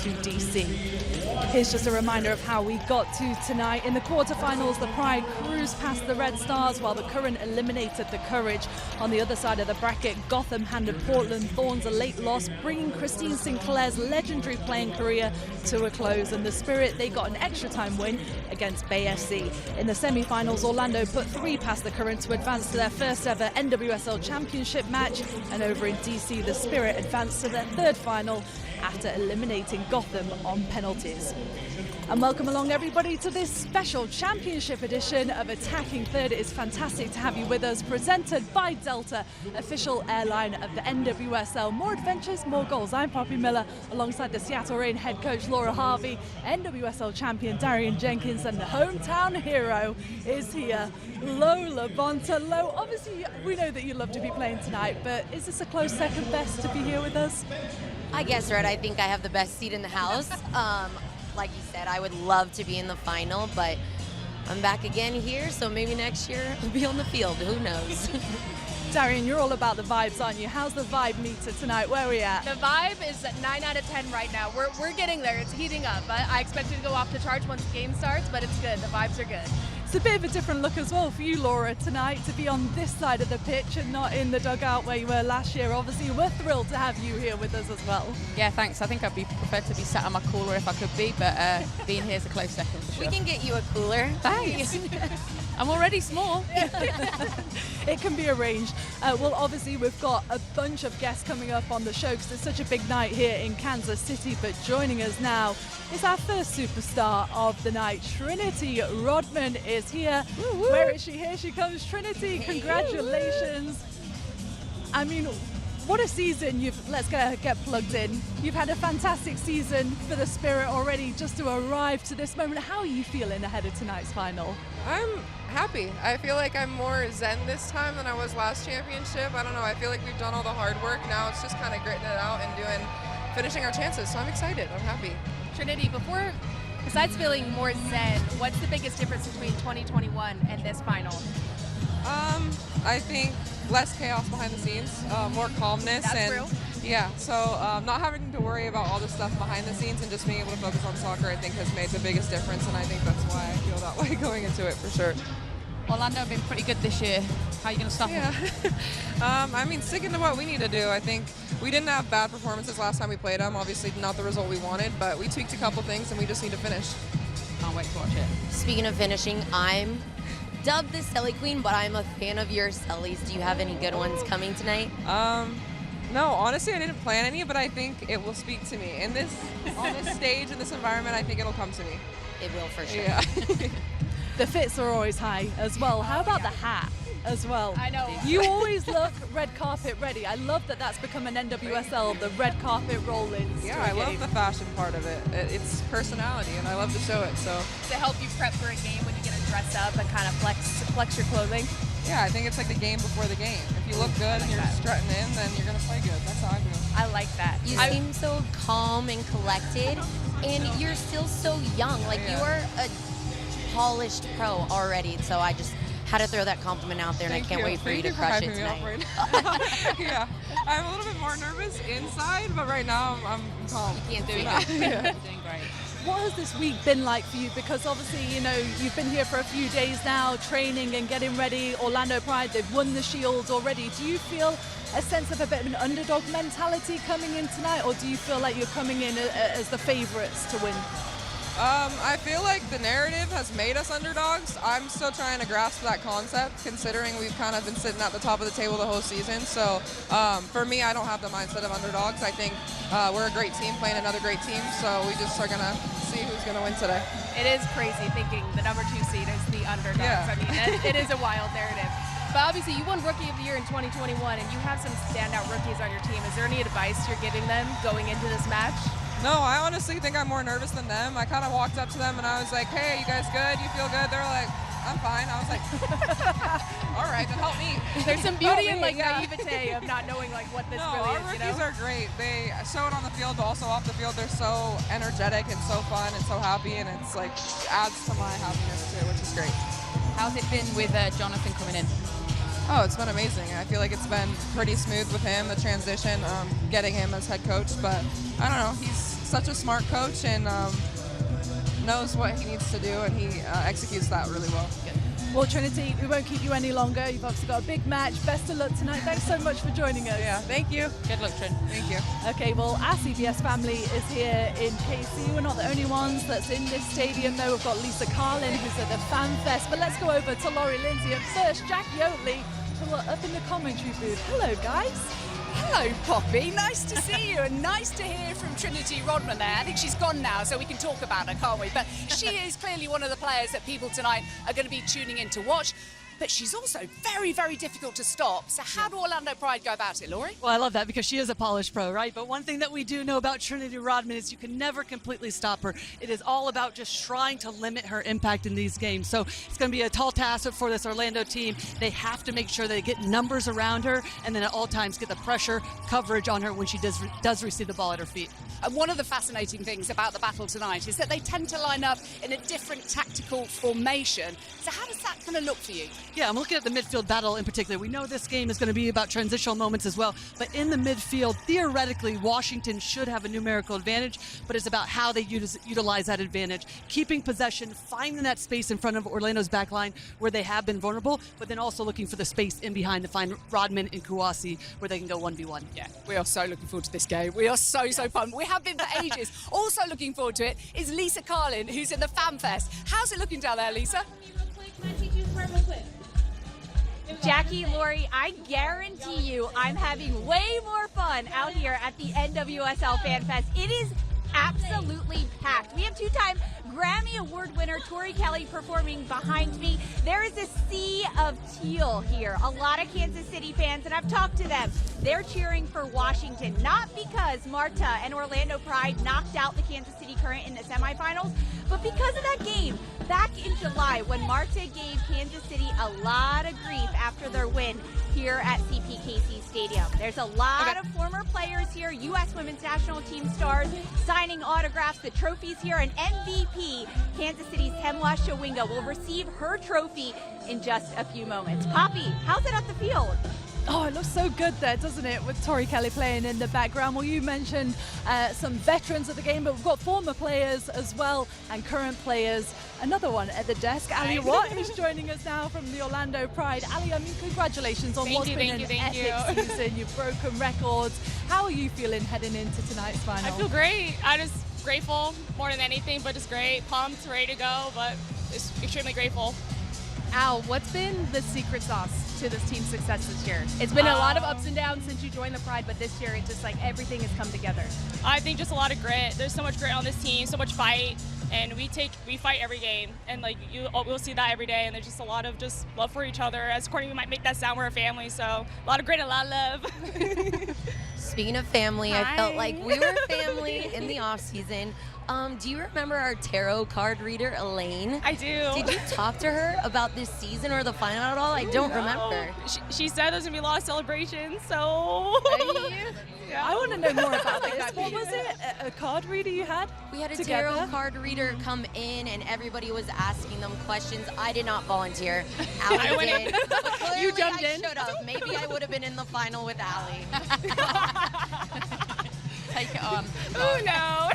to DC. Here's just a reminder of how we got to tonight. In the quarterfinals, the Pride cruised past the Red Stars while the Current eliminated the Courage. On the other side of the bracket, Gotham handed Portland Thorns a late loss, bringing Christine Sinclair's legendary playing career to a close. And the Spirit, they got an extra time win against Bay FC. In the semi-finals, Orlando put 3 past the Current to advance to their first ever NWSL championship match. And over in DC, the Spirit advanced to their third final after eliminating Gotham on penalties. And welcome along everybody to this special championship edition of Attacking Third. It is fantastic to have you with us, presented by Delta, official airline of the NWSL. More adventures, more goals. I'm Poppy Miller, alongside the Seattle Reign head coach Laura Harvey, NWSL champion Darian Jenkins, and the hometown hero is here, Lola Bontalo. Obviously, we know that you love to be playing tonight, but is this a close second best to be here with us? I guess, right, I think I have the best seat in the house. Like you said, I would love to be in the final, but I'm back again here, so maybe next year I'll be on the field. Who knows? Darian, you're all about the vibes, aren't you? How's the vibe meter tonight? Where are we at? The vibe is 9 out of 10 right now. We're getting there. It's heating up. I expect it to go off the charge once the game starts, but it's good. The vibes are good. It's a bit of a different look as well for you, Laura, tonight, to be on this side of the pitch and not in the dugout where you were last year. Obviously, we're thrilled to have you here with us as well. Yeah, thanks. I think I'd be preferred to be sat on my cooler if I could be, but being here is a close second for sure. We can get you a cooler. Thanks. I'm already small. It can be arranged. Well, obviously, we've got a bunch of guests coming up on the show because it's such a big night here in Kansas City. But joining us now is our first superstar of the night. Trinity Rodman is here. Woo woo. Where is she? Here she comes. Trinity, congratulations. I mean, what a season. Let's get plugged in. You've had a fantastic season for the Spirit already, just to arrive to this moment. How are you feeling ahead of tonight's final? I'm happy. I feel like I'm more zen this time than I was last championship. I don't know. I feel like we've done all the hard work. Now it's just kind of gritting it out and finishing our chances. So I'm excited. I'm happy. Trinity, besides feeling more zen, what's the biggest difference between 2021 and this final? I think less chaos behind the scenes, more calmness. That's real. Yeah, so not having to worry about all the stuff behind the scenes and just being able to focus on soccer, I think, has made the biggest difference, and I think that's why I feel that way going into it for sure. Orlando have been pretty good this year. How are you going to stop them? I mean, sticking to what we need to do. I think we didn't have bad performances last time we played them. Obviously not the result we wanted, but we tweaked a couple things and we just need to finish. Can't wait to watch it. Speaking of finishing, I'm dubbed the Selly Queen, but I'm a fan of your Sellies. Do you have any good ones coming tonight? No, honestly, I didn't plan any, but I think it will speak to me. On this stage, in this environment, I think it'll come to me. It will for sure. Yeah. The fits are always high as well. How about the hat as well? I know. You always look red carpet ready. I love that that's become an NWSL, the red carpet roll-ins. Yeah, I love the fashion part of it. It's personality, and I love to show it. So To help you prep for a game when you get dressed up and kind of flex your clothing? yeah, I think it's like the game before the game. If you look good and you're strutting in, then you're going to play good. That's how I feel. I like that. You seem so calm and collected, and you're still so young. Like, you are a polished pro already, so I just had to throw that compliment out there, and I can't wait for you to crush it tonight. Yeah, I'm a little bit more nervous inside, but right now I'm calm. You can't do it. You're doing great. What has this week been like for you? Because obviously, you know, you've been here for a few days now, training and getting ready. Orlando Pride, they've won the Shield already. Do you feel a sense of a bit of an underdog mentality coming in tonight, or do you feel like you're coming in as the favorites to win? I feel like the narrative has made us underdogs. I'm still trying to grasp that concept, considering we've kind of been sitting at the top of the table the whole season. So for me, I don't have the mindset of underdogs. I think we're a great team playing another great team, so we just are going to see who's going to win today. It is crazy thinking the number 2 seed is the underdogs. Yeah. I mean, it is a wild narrative. But obviously, you won Rookie of the Year in 2021, and you have some standout rookies on your team. Is there any advice you're giving them going into this match? No, I honestly think I'm more nervous than them. I kind of walked up to them and I was like, hey, you guys good? You feel good? They were like, I'm fine. I was like, all right, then help me. There's some beauty in like naivete of not knowing like what this really our is. rookies are great. They show it on the field, but also off the field. They're so energetic and so fun and so happy, and it's like adds to my happiness too, which is great. How's it been with Jonathan coming in? Oh, it's been amazing. I feel like it's been pretty smooth with him, the transition, getting him as head coach. But I don't know, he's such a smart coach and knows what he needs to do, and he executes that really well. Well, Trinity, we won't keep you any longer. You've obviously got a big match. Best of luck tonight. Thanks so much for joining us. Yeah, thank you. Good luck, Trin. Thank you. Okay, well, our CBS family is here in KC. We're not the only ones that's in this stadium, though. We've got Lisa Carlin, who's at the Fan Fest. But let's go over to Laurie Lindsay. And first, Jack Yotley, who are up in the commentary booth. Hello, guys. Hello, Poppy. Nice to see you, and nice to hear from Trinity Rodman there. I think she's gone now, so we can talk about her, can't we? But she is clearly one of the players that people tonight are going to be tuning in to watch. But she's also very, very difficult to stop. So how do Orlando Pride go about it, Laurie? Well, I love that because she is a polished pro, right? But one thing that we do know about Trinity Rodman is you can never completely stop her. It is all about just trying to limit her impact in these games. So it's going to be a tall task for this Orlando team. They have to make sure they get numbers around her and then at all times get the pressure coverage on her when she does receive the ball at her feet. And one of the fascinating things about the battle tonight is that they tend to line up in a different tactical formation. So how does that kind of look for you? Yeah, I'm looking at the midfield battle in particular. We know this game is going to be about transitional moments as well, but in the midfield, theoretically, Washington should have a numerical advantage, but it's about how they utilize that advantage, keeping possession, finding that space in front of Orlando's backline where they have been vulnerable, but then also looking for the space in behind to find Rodman and Kouassi where they can go 1v1. Yeah, we are so looking forward to this game. We are so pumped. We have been for ages. Also looking forward to it is Lisa Carlin, who's in the Fan Fest. How's it looking down there, Lisa? Jackie, Laurie, I guarantee you I'm having way more fun out here at the NWSL Fan Fest. It is absolutely packed. We have two-time Grammy Award winner Tori Kelly performing behind me. There is a sea of teal here. A lot of Kansas City fans, and I've talked to them. They're cheering for Washington, not because Marta and Orlando Pride knocked out the Kansas City Current in the semifinals, but because of that game back in July when Marta gave Kansas City a lot of grief after their win here at CPKC Stadium. There's a lot of former players here, U.S. Women's National Team stars, signing autographs, the trophies here, and MVP Kansas City's Hemwa Shawinga will receive her trophy in just a few moments. Poppy, how's it at the field? Oh, it looks so good there, doesn't it, with Tori Kelly playing in the background. Well, you mentioned some veterans of the game, but we've got former players as well and current players. Another one at the desk, Ali Watt, who's joining us now from the Orlando Pride. Ali, I mean, congratulations on what's been an epic season. You've broken records. How are you feeling heading into tonight's final? I feel great. I'm just grateful more than anything, but just great, pumped, ready to go, but just extremely grateful. Al, what's been the secret sauce to this team's success this year? It's been a lot of ups and downs since you joined the Pride, but this year it's just like everything has come together. I think just a lot of grit. There's so much grit on this team, so much fight, and we fight every game, and like we'll see that every day. And there's just a lot of just love for each other. As corny we might make that sound, we're a family, so a lot of grit, a lot of love. Speaking of family, Hi. I felt like we were family in the off season. Do you remember our tarot card reader, Elaine? I do. Did you talk to her about this season or the final at all? I don't remember. She said there's gonna be a lot of celebrations, so. I want to know more about this. What was it? A card reader you had? We had a together? tarot card reader come in, and everybody was asking them questions. I did not volunteer. Allie did. But clearly You jumped I in? should have. Maybe I would have been in the final with Allie. Take it on. Oh no.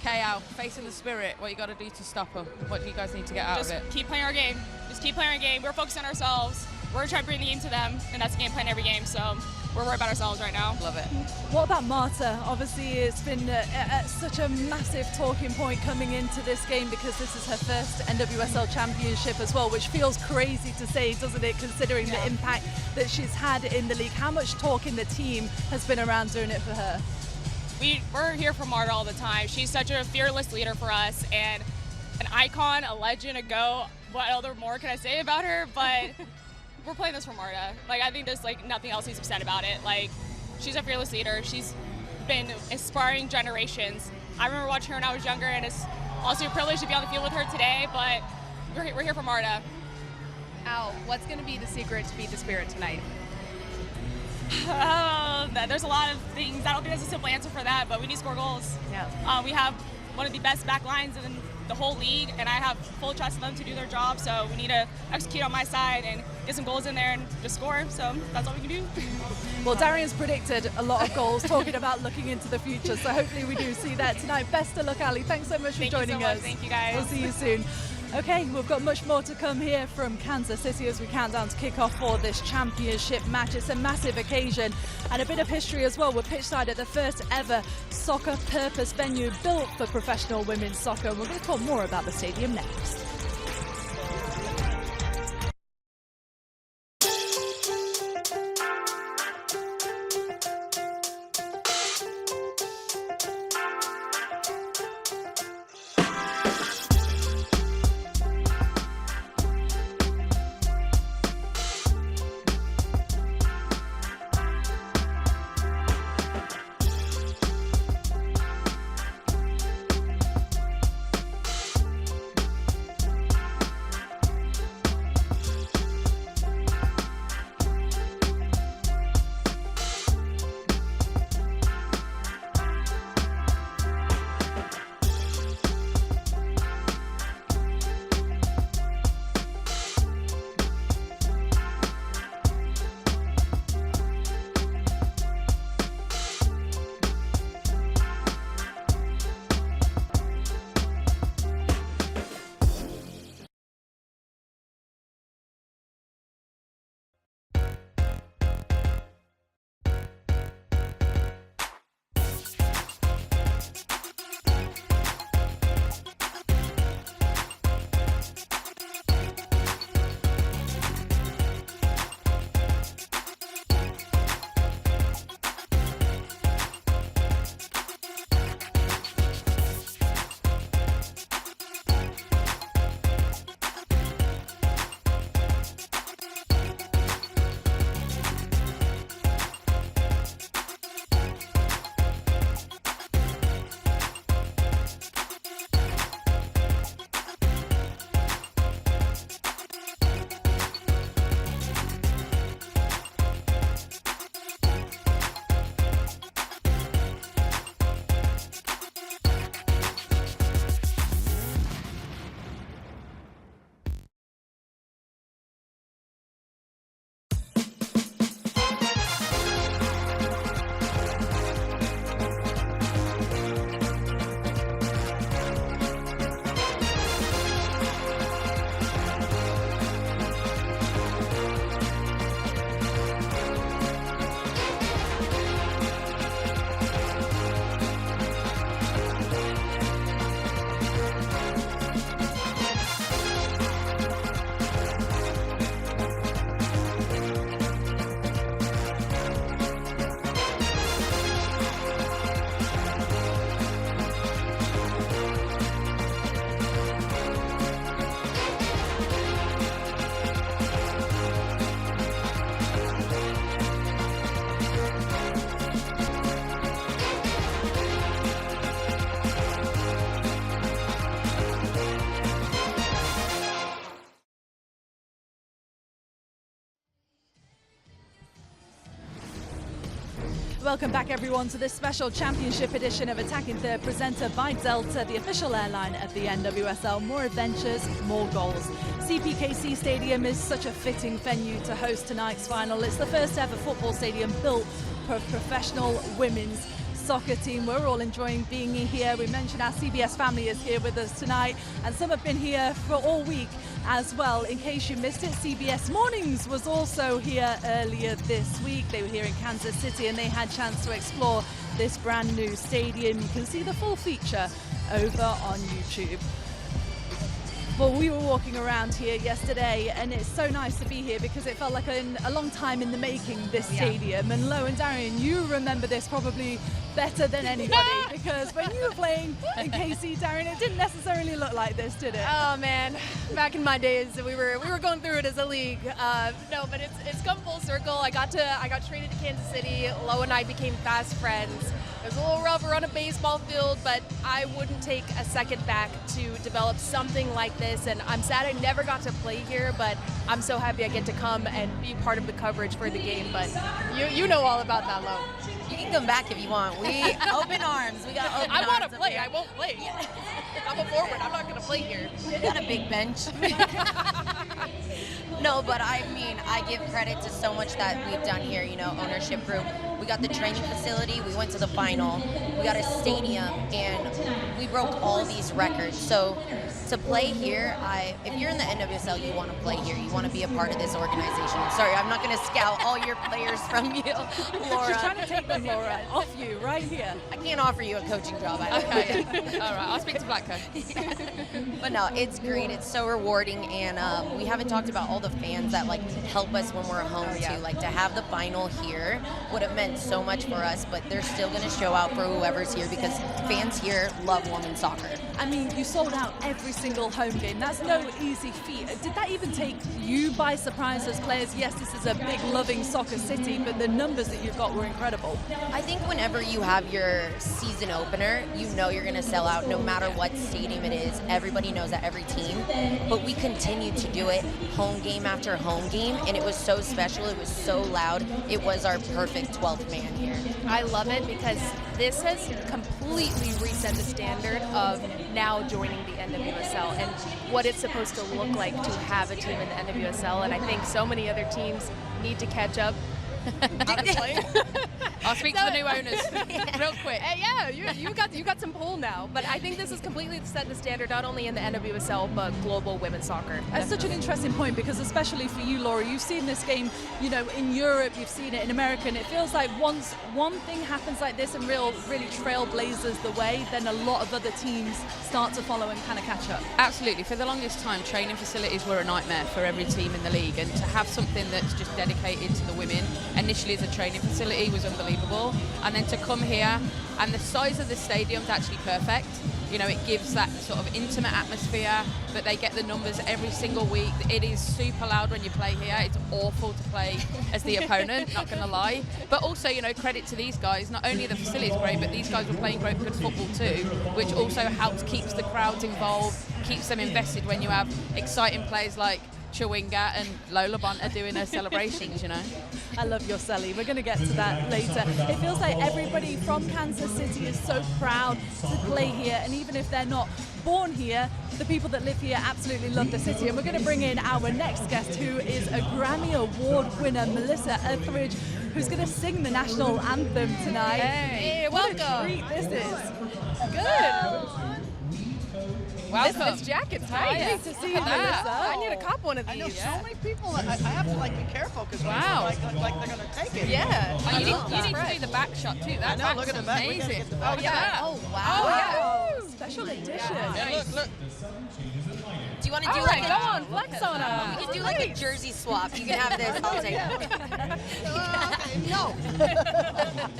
Okay, Al, facing the spirit, what you got to do to stop her? What do you guys need to get out Just of it? keep playing our game. Just keep playing our game. We're focused on ourselves. We're trying to bring the game to them, and that's the game plan every game. So we're worried about ourselves right now. Love it. What about Marta? Obviously, it's been such a massive talking point coming into this game because this is her first NWSL championship as well, which feels crazy to say, doesn't it, considering the impact that she's had in the league. How much talk in the team has been around doing it for her? We're here for Marta all the time. She's such a fearless leader for us and an icon, a legend, a GOAT. What other more can I say about her? But we're playing this for Marta. Like, I think there's like nothing else he's upset about it. Like, she's a fearless leader. She's been inspiring generations. I remember watching her when I was younger, and it's also a privilege to be on the field with her today, but we're here for Marta. Al, what's going to be the secret to beat the Spirit tonight? There's a lot of things. I don't think there's a simple answer for that, but we need to score goals. Yeah. We have one of the best back lines in the whole league, and I have full trust in them to do their job. So we need to execute on my side and get some goals in there and just score. So that's all we can do. Well, Darian's predicted a lot of goals, talking about looking into the future. So hopefully we do see that tonight. Best of luck, Ali. Thanks so much for joining us. Thank you, guys. We'll see you soon. Okay, we've got much more to come here from Kansas City as we count down to kick off for this championship match. It's a massive occasion and a bit of history as well. We're pitchside at the first ever soccer purpose venue built for professional women's soccer. And we're going to talk more about the stadium next. Welcome back, everyone, to this special championship edition of Attacking Third, presented by Delta, the official airline of the NWSL. More adventures, more goals. CPKC Stadium is such a fitting venue to host tonight's final. It's the first ever football stadium built for professional women's soccer team. We're all enjoying being here. We mentioned our CBS family is here with us tonight, and some have been here for all week as well. In case you missed it, CBS Mornings was also here earlier this week. They were here in Kansas City and they had a chance to explore this brand new stadium. You can see the full feature over on YouTube. Well, we were walking around here yesterday and it's so nice to be here because it felt like a long time in the making, this stadium. And Lo and Darian, you remember this probably better than anybody because when you were playing in KC, Darian, it didn't necessarily look like this, did it? Oh man, back in my days, we were going through it as a league. No, but it's come full circle. I got traded to Kansas City. Lo and I became fast friends. It was a little rougher on a baseball field, but I wouldn't take a second back to develop something like this. And I'm sad I never got to play here, but I'm so happy I get to come and be part of the coverage for the game. But you know all about that, Lo. You can come back if you want. We open arms. We got open arms. I want to play. I won't play. I'm a forward. I'm not going to play here. We got a big bench. No, but I mean, I give credit to so much that we've done here, you know, ownership group. We got the training facility, we went to the final, we got a stadium, and we broke all these records. So to play here, if you're in the NWSL, you want to play here. You want to be a part of this organization. Sorry, I'm not going to scout all your players from you, Laura. She's trying to take them, Laura, off you right here. I can't offer you a coaching job. Okay. All right, I'll speak to Blacko. But no, it's great. It's so rewarding, and we haven't talked about all the fans that like help us when we're home too. Like to have the final here would have meant so much for us, but they're still going to show out for whoever's here because fans here love women's soccer. I mean, you sold out every single home game. That's no easy feat. Did that even take you by surprise as players? Yes, this is a big, loving soccer city, but the numbers that you've got were incredible. I think whenever you have your season opener, you know you're going to sell out no matter what stadium it is. Everybody knows that, every team. But we continued to do it home game after home game, and it was so special. It was so loud. It was our perfect 12th man here. I love it because this has completely reset the standard of now joining the NWSL and what it's supposed to look like to have a team in the NWSL. And I think so many other teams need to catch up. Honestly. I'll speak to the new owners real quick. Yeah, you got some pull now. But I think this has completely set the standard not only in the NWSL but global women's soccer. That's such an interesting point because especially for you, Laura, you've seen this game, you know, in Europe, you've seen it in America, and it feels like once one thing happens like this and really trailblazes the way, then a lot of other teams start to follow and kind of catch up. Absolutely. For the longest time, training facilities were a nightmare for every team in the league, and to have something that's just dedicated to the women initially as a training facility was unbelievable, and then to come here, and the size of the stadium's actually perfect. You know, it gives that sort of intimate atmosphere, but they get the numbers every single week. It is super loud when you play here. It's awful to play as the opponent, not going to lie. But also, you know, credit to these guys. Not only are the facilities great, but these guys were playing great good football too, which also helps keeps the crowds involved, keeps them invested when you have exciting players like Chiu and Lola Bonta doing their celebrations, you know. I love your Sally. We're going to get to that later. It feels like everybody from Kansas City is so proud to play here, and even if they're not born here, the people that live here absolutely love the city. And we're going to bring in our next guest, who is a Grammy Award winner, Melissa Etheridge, who's going to sing the national anthem tonight. Hey, welcome. What a treat this is. Good. Welcome. This jacket's nice. Great to see you, Melissa. I need to cop one of these. I know so many people. I have to like be careful because Wow. like they're gonna take it. Yeah. Oh, you need to do the back shot too. That I know. Look at the back. We're gonna amazing. get the back. Oh, yeah. Oh, wow. Oh, special edition. Yeah, look. Do you want to do All like right, go on, flex on them. We can do like a jersey swap. You can have this. I'll take it. No.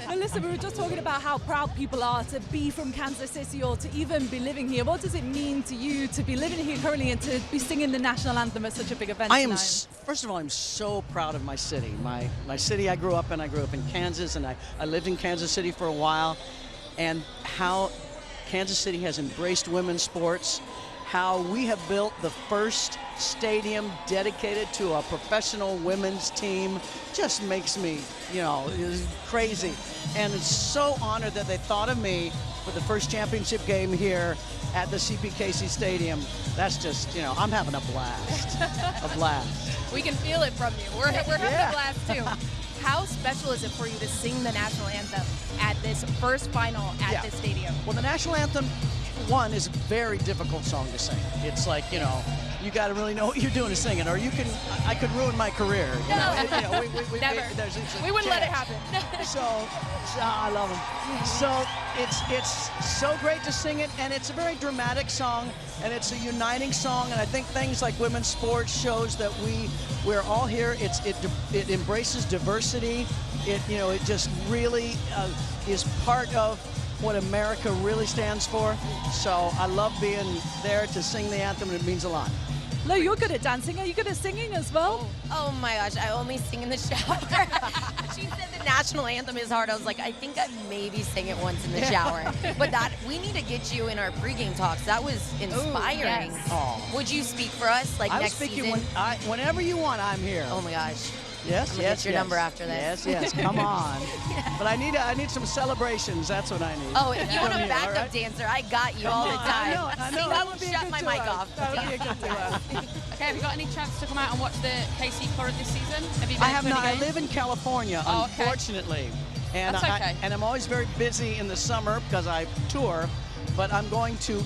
Melissa, we were just talking about how proud people are to be from Kansas City or to even be living here. What does it mean to you to be living here currently and to be singing the national anthem at such a big event I am, tonight? first of all, I'm so proud of my city. My city I grew up in Kansas, and I lived in Kansas City for a while, and how Kansas City has embraced women's sports, how we have built the first stadium dedicated to a professional women's team just makes me, you know, is crazy. And it's so honored that they thought of me for the first championship game here at the CPKC Stadium. That's just, you know, I'm having a blast, a blast. We can feel it from you. We're having a blast too. How special is it for you to sing the national anthem at this first final at this stadium? Well, the national anthem, one, is a very difficult song to sing. It's like, you know, you got to really know what you're doing to sing it, or I could ruin my career. You know, we Never. We wouldn't let it happen. So I love them. So it's so great to sing it, and it's a very dramatic song, and it's a uniting song. And I think things like women's sports shows that we're all here. It embraces diversity. It just really is part of what America really stands for. So I love being there to sing the anthem, and it means a lot. Lo, you're good at dancing. Are you good at singing as well? Oh my gosh, I only sing in the shower. She said the national anthem is hard. I was like, I think I maybe sang it once in the shower. But we need to get you in our pregame talks. That was inspiring. Yes. Oh. Would you speak for us like next season? Whenever you want, I'm here. Oh my gosh. Yes, I'm gonna get your number after this. Yes, come on. But I need some celebrations. That's what I need. Oh, if you want a backup dancer, I got you all the time. I know. I will shut my mic off. That would be a good tour. Okay, have you got any chance to come out and watch the KC Current this season? Have you been I have to not. any I live in California, unfortunately. And That's okay. And I'm always very busy in the summer because I tour. But I'm going to.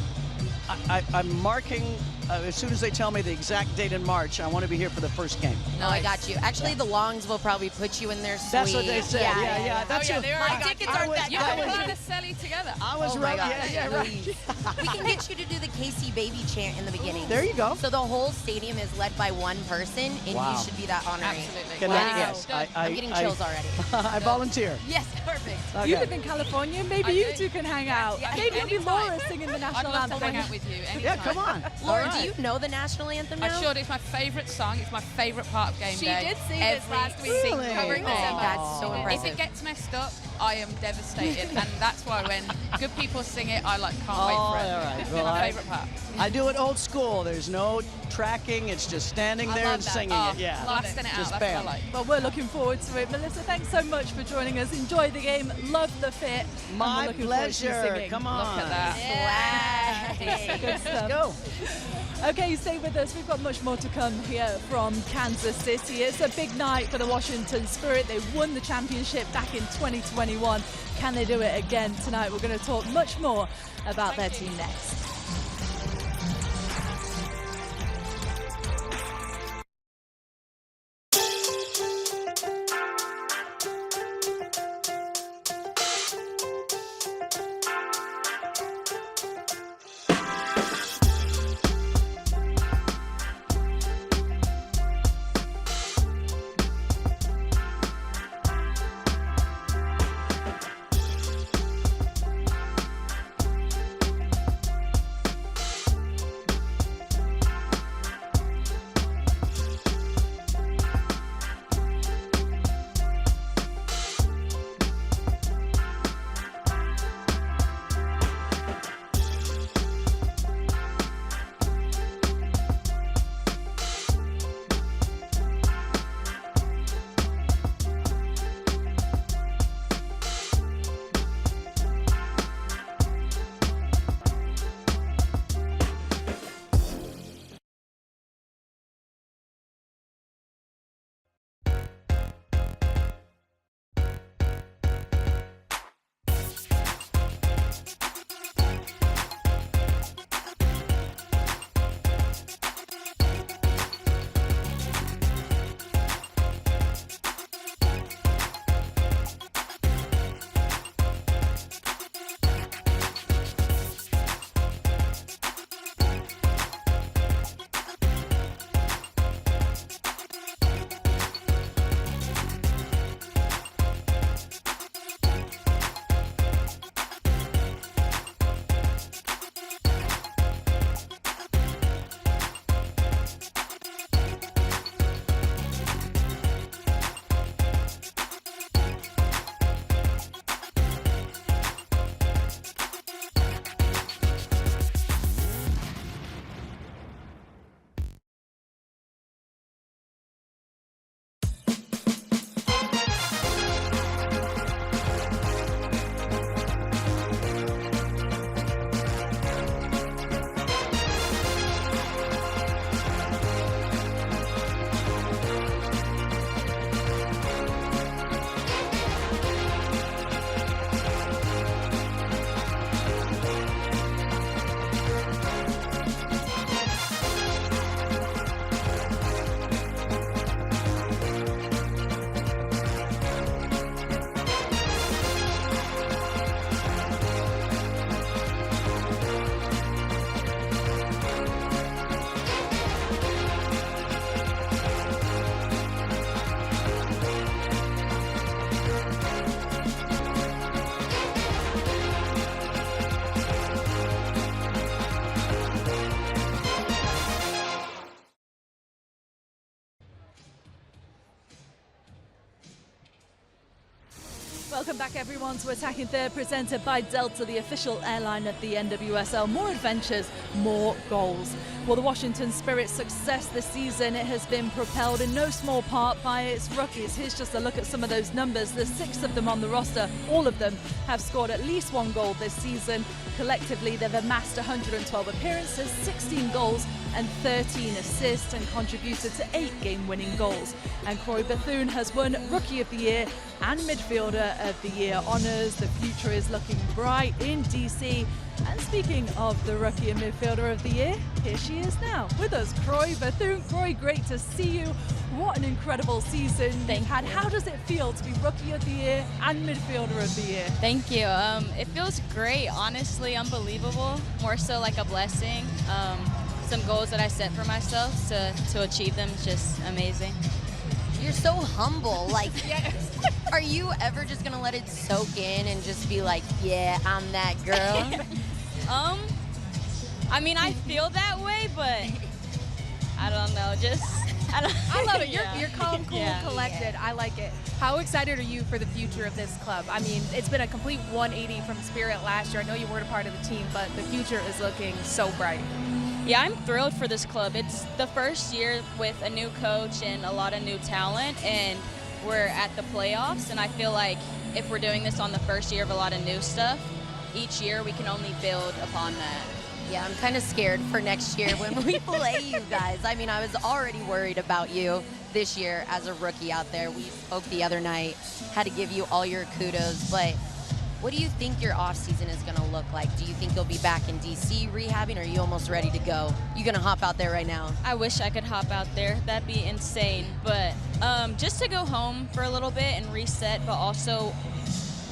I'm marking. As soon as they tell me the exact date in March, I want to be here for the first game. No, I got you. Actually, the Longs will probably put you in their suite. That's what they said. Yeah. That's My tickets aren't that You good. can kind of Sally together. I was right. Right. We can get you to do the KC baby chant in the beginning. There you go. So the whole stadium is led by one person, and you should be that honorary. Absolutely. Yes. I'm getting chills already. I volunteer. Yes, perfect. Okay. You live in California. Maybe you two can hang out. Maybe it'll be Laura singing the I'd national love to anthem. hang out with you anytime. Yeah, come on. Laura, do you know the national anthem now? I should. It's my favourite song. It's my favourite part of game She day. did sing this last week, covering the semis. That's so If impressive. it gets messed up, I am devastated, and that's why when good people sing it, I can't wait for it. All right. It's Well, my favourite part. I do it old school. There's no tracking. It's just standing there and singing it. Yeah. Blasting it out. Just That's bam. what I like. Well, we're looking forward to it. Melissa, thanks so much for joining us. Enjoy the game. Love the fit. And My we're looking forward to you pleasure. singing. Come on. Look at that. Good stuff. Go. Okay, stay with us. We've got much more to come here from Kansas City. It's a big night for the Washington Spirit. They won the championship back in 2021. Can they do it again tonight? We're going to talk much more about their team next. Welcome back, everyone, to Attacking Third, presented by Delta, the official airline of the NWSL. More adventures, more goals. Well, the Washington Spirit's success this season, it has been propelled in no small part by its rookies. Here's just a look at some of those numbers. There's 6 of them on the roster. All of them have scored at least 1 goal this season. Collectively, they've amassed 112 appearances, 16 goals and 13 assists, and contributed to 8 game-winning goals. And Croy Bethune has won Rookie of the Year and Midfielder of the Year honours. The future is looking bright in DC. And speaking of the Rookie and Midfielder of the Year, here she is now with us, Croy Bethune. Croy, great to see you. What an incredible season you've had. How does it feel to be Rookie of the Year and Midfielder of the Year? Thank you. It feels great, honestly, unbelievable. More so like a blessing. Some goals that I set for myself to achieve them is just amazing. You're so humble. Like, are you ever just gonna let it soak in and just be like, yeah, I'm that girl? I mean, I feel that way, but I don't know. I love it. You're calm, cool, collected. I like it. How excited are you for the future of this club? I mean, it's been a complete 180 from Spirit last year. I know you weren't a part of the team, but the future is looking so bright. Yeah, I'm thrilled for this club. It's the first year with a new coach and a lot of new talent, and we're at the playoffs, and I feel like if we're doing this on the first year of a lot of new stuff, each year we can only build upon that. Yeah, I'm kind of scared for next year when we play you guys. I mean, I was already worried about you this year as a rookie out there. We spoke the other night, had to give you all your kudos, but what do you think your off season is going to look like? Do you think you'll be back in DC rehabbing, or are you almost ready to go? You going to hop out there right now? I wish I could hop out there. That'd be insane. But just to go home for a little bit and reset, but also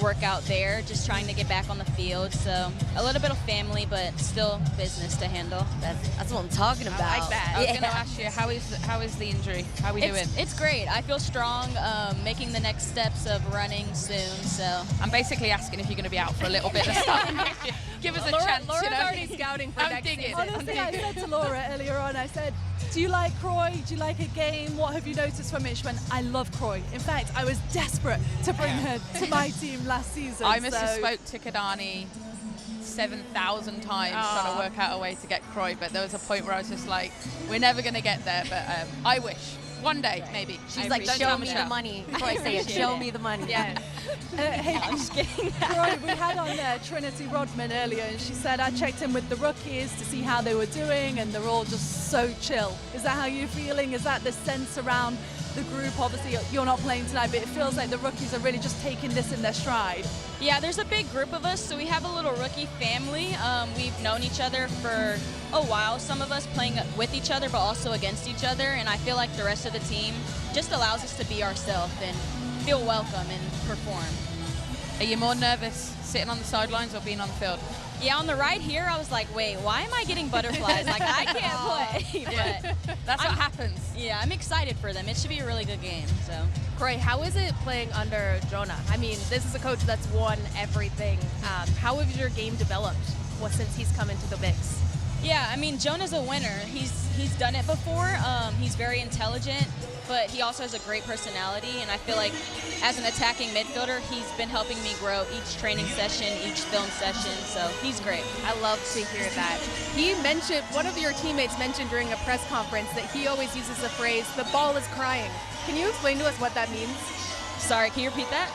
work out there, just trying to get back on the field. So a little bit of family, but still business to handle. That's what I'm talking about. I like that. I was going to ask you, how is the injury? How are we doing? It's great. I feel strong, making the next steps of running soon. So I'm basically asking if you're going to be out for a little bit of stuff. Give us a chance. Laura's already scouting for next season. Honestly, I said to Laura earlier on, I said, do you like Croy? Do you like a game? What have you noticed from it? She went, I love Croy. In fact, I was desperate to bring her to my team last season. I must have spoke to Kadani 7,000 times trying to work out a way to get Croy, but there was a point where I was just like, we're never going to get there, but I wish. One day, maybe. She's like, show me the money. Croy, say it, show me the money. Yeah. Hey, I'm just kidding. Croy, we had on there Trinity Rodman earlier, and she said, I checked in with the rookies to see how they were doing, and they're all just so chill. Is that how you're feeling? Is that the sense around the group? Obviously, you're not playing tonight, but it feels like the rookies are really just taking this in their stride. Yeah, there's a big group of us, so we have a little rookie family. We've known each other for a while, some of us playing with each other, but also against each other, and I feel like the rest of the team just allows us to be ourselves and feel welcome and perform. Are you more nervous sitting on the sidelines or being on the field? Yeah, on the ride here, I was like, wait, why am I getting butterflies? Like, I can't play. But That's what happens. Yeah, I'm excited for them. It should be a really good game. So, Croy, how is it playing under Jonah? I mean, this is a coach that's won everything. How has your game developed since he's come into the mix? yeah, I mean, Jonah's a winner. He's done it before. He's very intelligent, but he also has a great personality, and I feel like as an attacking midfielder, he's been helping me grow each training session, each film session, so he's great. I love to hear that. He mentioned, one of your teammates mentioned during a press conference that he always uses the phrase, the ball is crying. Can you explain to us what that means? Sorry, can you repeat that?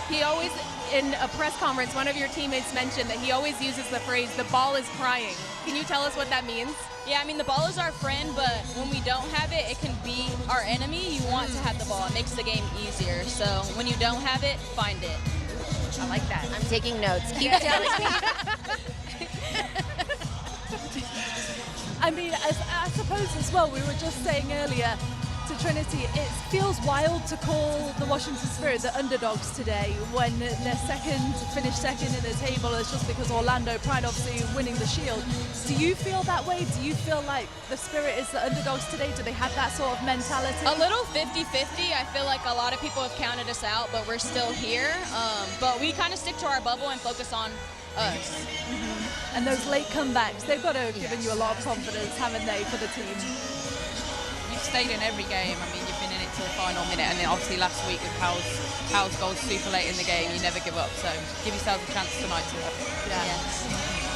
He always, in a press conference, one of your teammates mentioned that he always uses the phrase, the ball is crying. Can you tell us what that means? Yeah, I mean, the ball is our friend, but when we don't have it, it can be our enemy. You want to have the ball. It makes the game easier. So when you don't have it, find it. I like that. I'm taking notes. Keep telling me. I mean, I suppose as well, we were just saying earlier to Trinity, it feels wild to call the Washington Spirit the underdogs today when they're finished second in the table. It's just because Orlando Pride obviously winning the Shield. Do you feel that way? Do you feel like the Spirit is the underdogs today? Do they have that sort of mentality? A little 50-50. I feel like a lot of people have counted us out, but we're still here. But we kind of stick to our bubble and focus on us. Mm-hmm. And those late comebacks, they've got to have given you a lot of confidence, haven't they, for the team? You've stayed in every game. I mean, you've been in it to the final minute. And then obviously last week with Powell's goals super late in the game, you never give up. So give yourselves a chance tonight to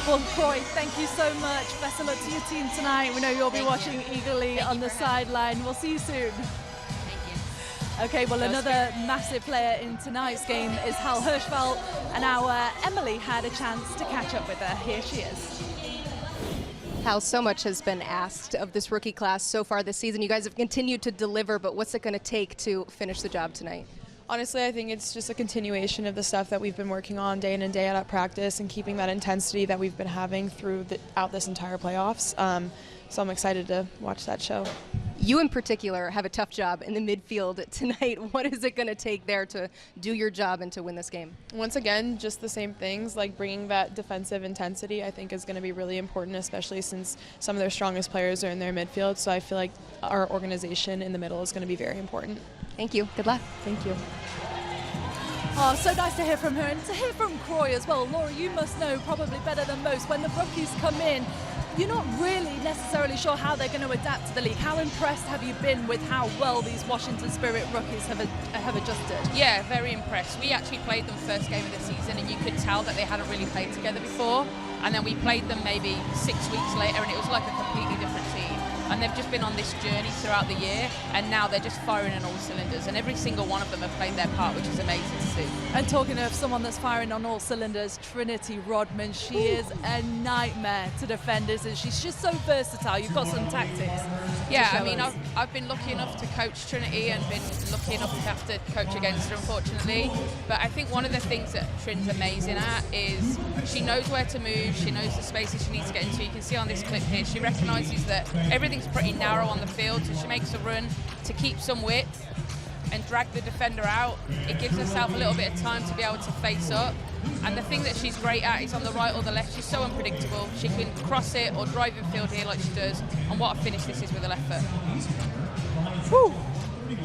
Well, Croy, thank you so much. Best of luck to your team tonight. We know you'll be watching eagerly on the sideline. We'll see you soon. Okay, well, another massive player in tonight's game is Hal Hirschfeld, and our Emily had a chance to catch up with her. Here she is. Hal, so much has been asked of this rookie class so far this season. You guys have continued to deliver, but what's it going to take to finish the job tonight? Honestly, I think it's just a continuation of the stuff that we've been working on day in and day out at practice and keeping that intensity that we've been having throughout this entire playoffs. So I'm excited to watch that show. You in particular have a tough job in the midfield tonight. What is it going to take there to do your job and to win this game? Once again, just the same things, like bringing that defensive intensity I think is going to be really important, especially since some of their strongest players are in their midfield. So I feel like our organization in the middle is going to be very important. Thank you. Good luck. Thank you. Oh, so nice to hear from her and to hear from Croy as well. Laura, you must know probably better than most when the rookies come in. You're not really necessarily sure how they're going to adapt to the league. How impressed have you been with how well these Washington Spirit rookies have adjusted? Yeah, very impressed. We actually played them first game of the season, and you could tell that they hadn't really played together before. And then we played them maybe 6 weeks later, and it was like a completely different team. And they've just been on this journey throughout the year, and now they're just firing on all cylinders, and every single one of them have played their part, which is amazing to see. And talking of someone that's firing on all cylinders, Trinity Rodman, she is a nightmare to defend, isn't she? She's just so versatile. You've got some tactics. Yeah, I mean, I've been lucky enough to coach Trinity and been lucky enough to have to coach against her, unfortunately. But I think one of the things that Trin's amazing at is she knows where to move, she knows the spaces she needs to get into. You can see on this clip here, she recognises that everything's pretty narrow on the field, so she makes a run to keep some width and drag the defender out. It gives herself a little bit of time to be able to face up. And the thing that she's great at is on the right or the left. She's so unpredictable. She can cross it or drive in field here like she does. And what a finish this is with the left foot. Whew.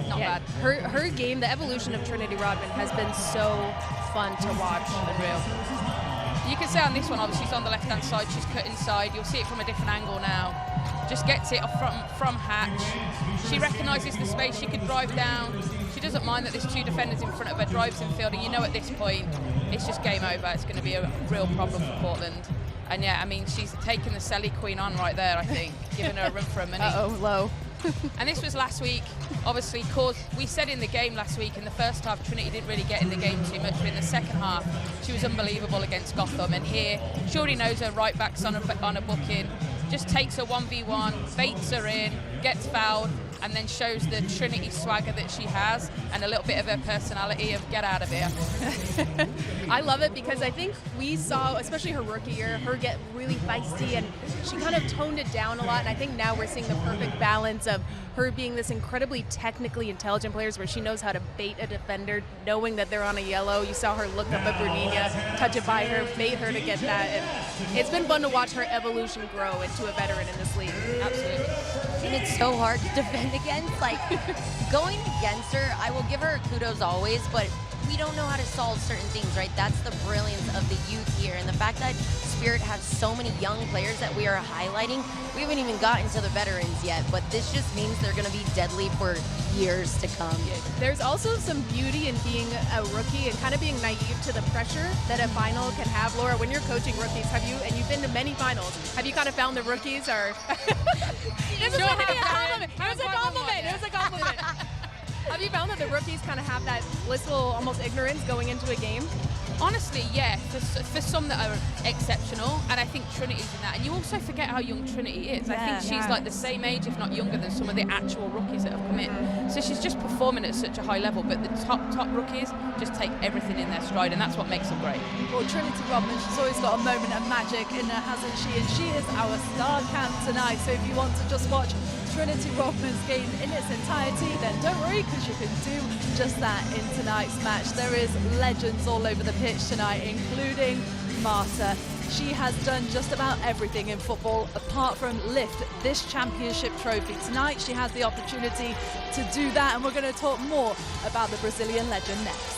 Not bad. Her game, the evolution of Trinity Rodman has been so fun to watch. Unreal. You can see on this one, obviously she's on the left-hand side, she's cut inside. You'll see it from a different angle now. Just gets it from Hatch. She recognises the space, she could drive down. She doesn't mind that there's two defenders in front of her, drives in field, and you know at this point, it's just game over. It's going to be a real problem for Portland. And yeah, I mean, she's taken the Selly Queen on right there, I think, giving her a run for her money. Uh-oh, low. And this was last week, obviously, we said in the game last week, in the first half, Trinity didn't really get in the game too much, but in the second half, she was unbelievable against Gotham. And here, she already knows her right back's on a booking, just takes her 1v1, baits her in, gets fouled, and then shows the Trinity swagger that she has and a little bit of her personality of get out of here. I love it because I think we saw, especially her rookie year, her get really feisty, and she kind of toned it down a lot. And I think now we're seeing the perfect balance of her being this incredibly technically intelligent player where she knows how to bait a defender, knowing that they're on a yellow. You saw her look up at Brunina, touch it by her, bait her to get that. And it's been fun to watch her evolution grow into a veteran in this league. Absolutely. And it's so hard to defend against. Like, going against her, I will give her kudos always, but we don't know how to solve certain things, right? That's the brilliance of the youth here. And the fact that Spirit has so many young players that we are highlighting, we haven't even gotten to the veterans yet, but this just means they're going to be deadly for years to come. There's also some beauty in being a rookie and kind of being naive to the pressure that a final can have. Laura, when you're coaching rookies, and you've been to many finals, have you kind of found the rookies are... It was a compliment. Have you found that the rookies kind of have that blissful, almost ignorance going into a game? Honestly, yeah, for some that are exceptional, and I think Trinity's in that. And you also forget how young Trinity is. I think she's like the same age, if not younger, than some of the actual rookies that have come in. So she's just performing at such a high level, but the top rookies just take everything in their stride, and that's what makes them great. Well, Trinity Rodman, she's always got a moment of magic in her, hasn't she? And she is our star camp tonight. So if you want to just watch Trinity Rodman's game in its entirety, then don't worry, because you can do just that in tonight's match. There is legends all over the pitch tonight, including Marta. She has done just about everything in football apart from lift this championship trophy. Tonight she has the opportunity to do that, and we're going to talk more about the Brazilian legend next.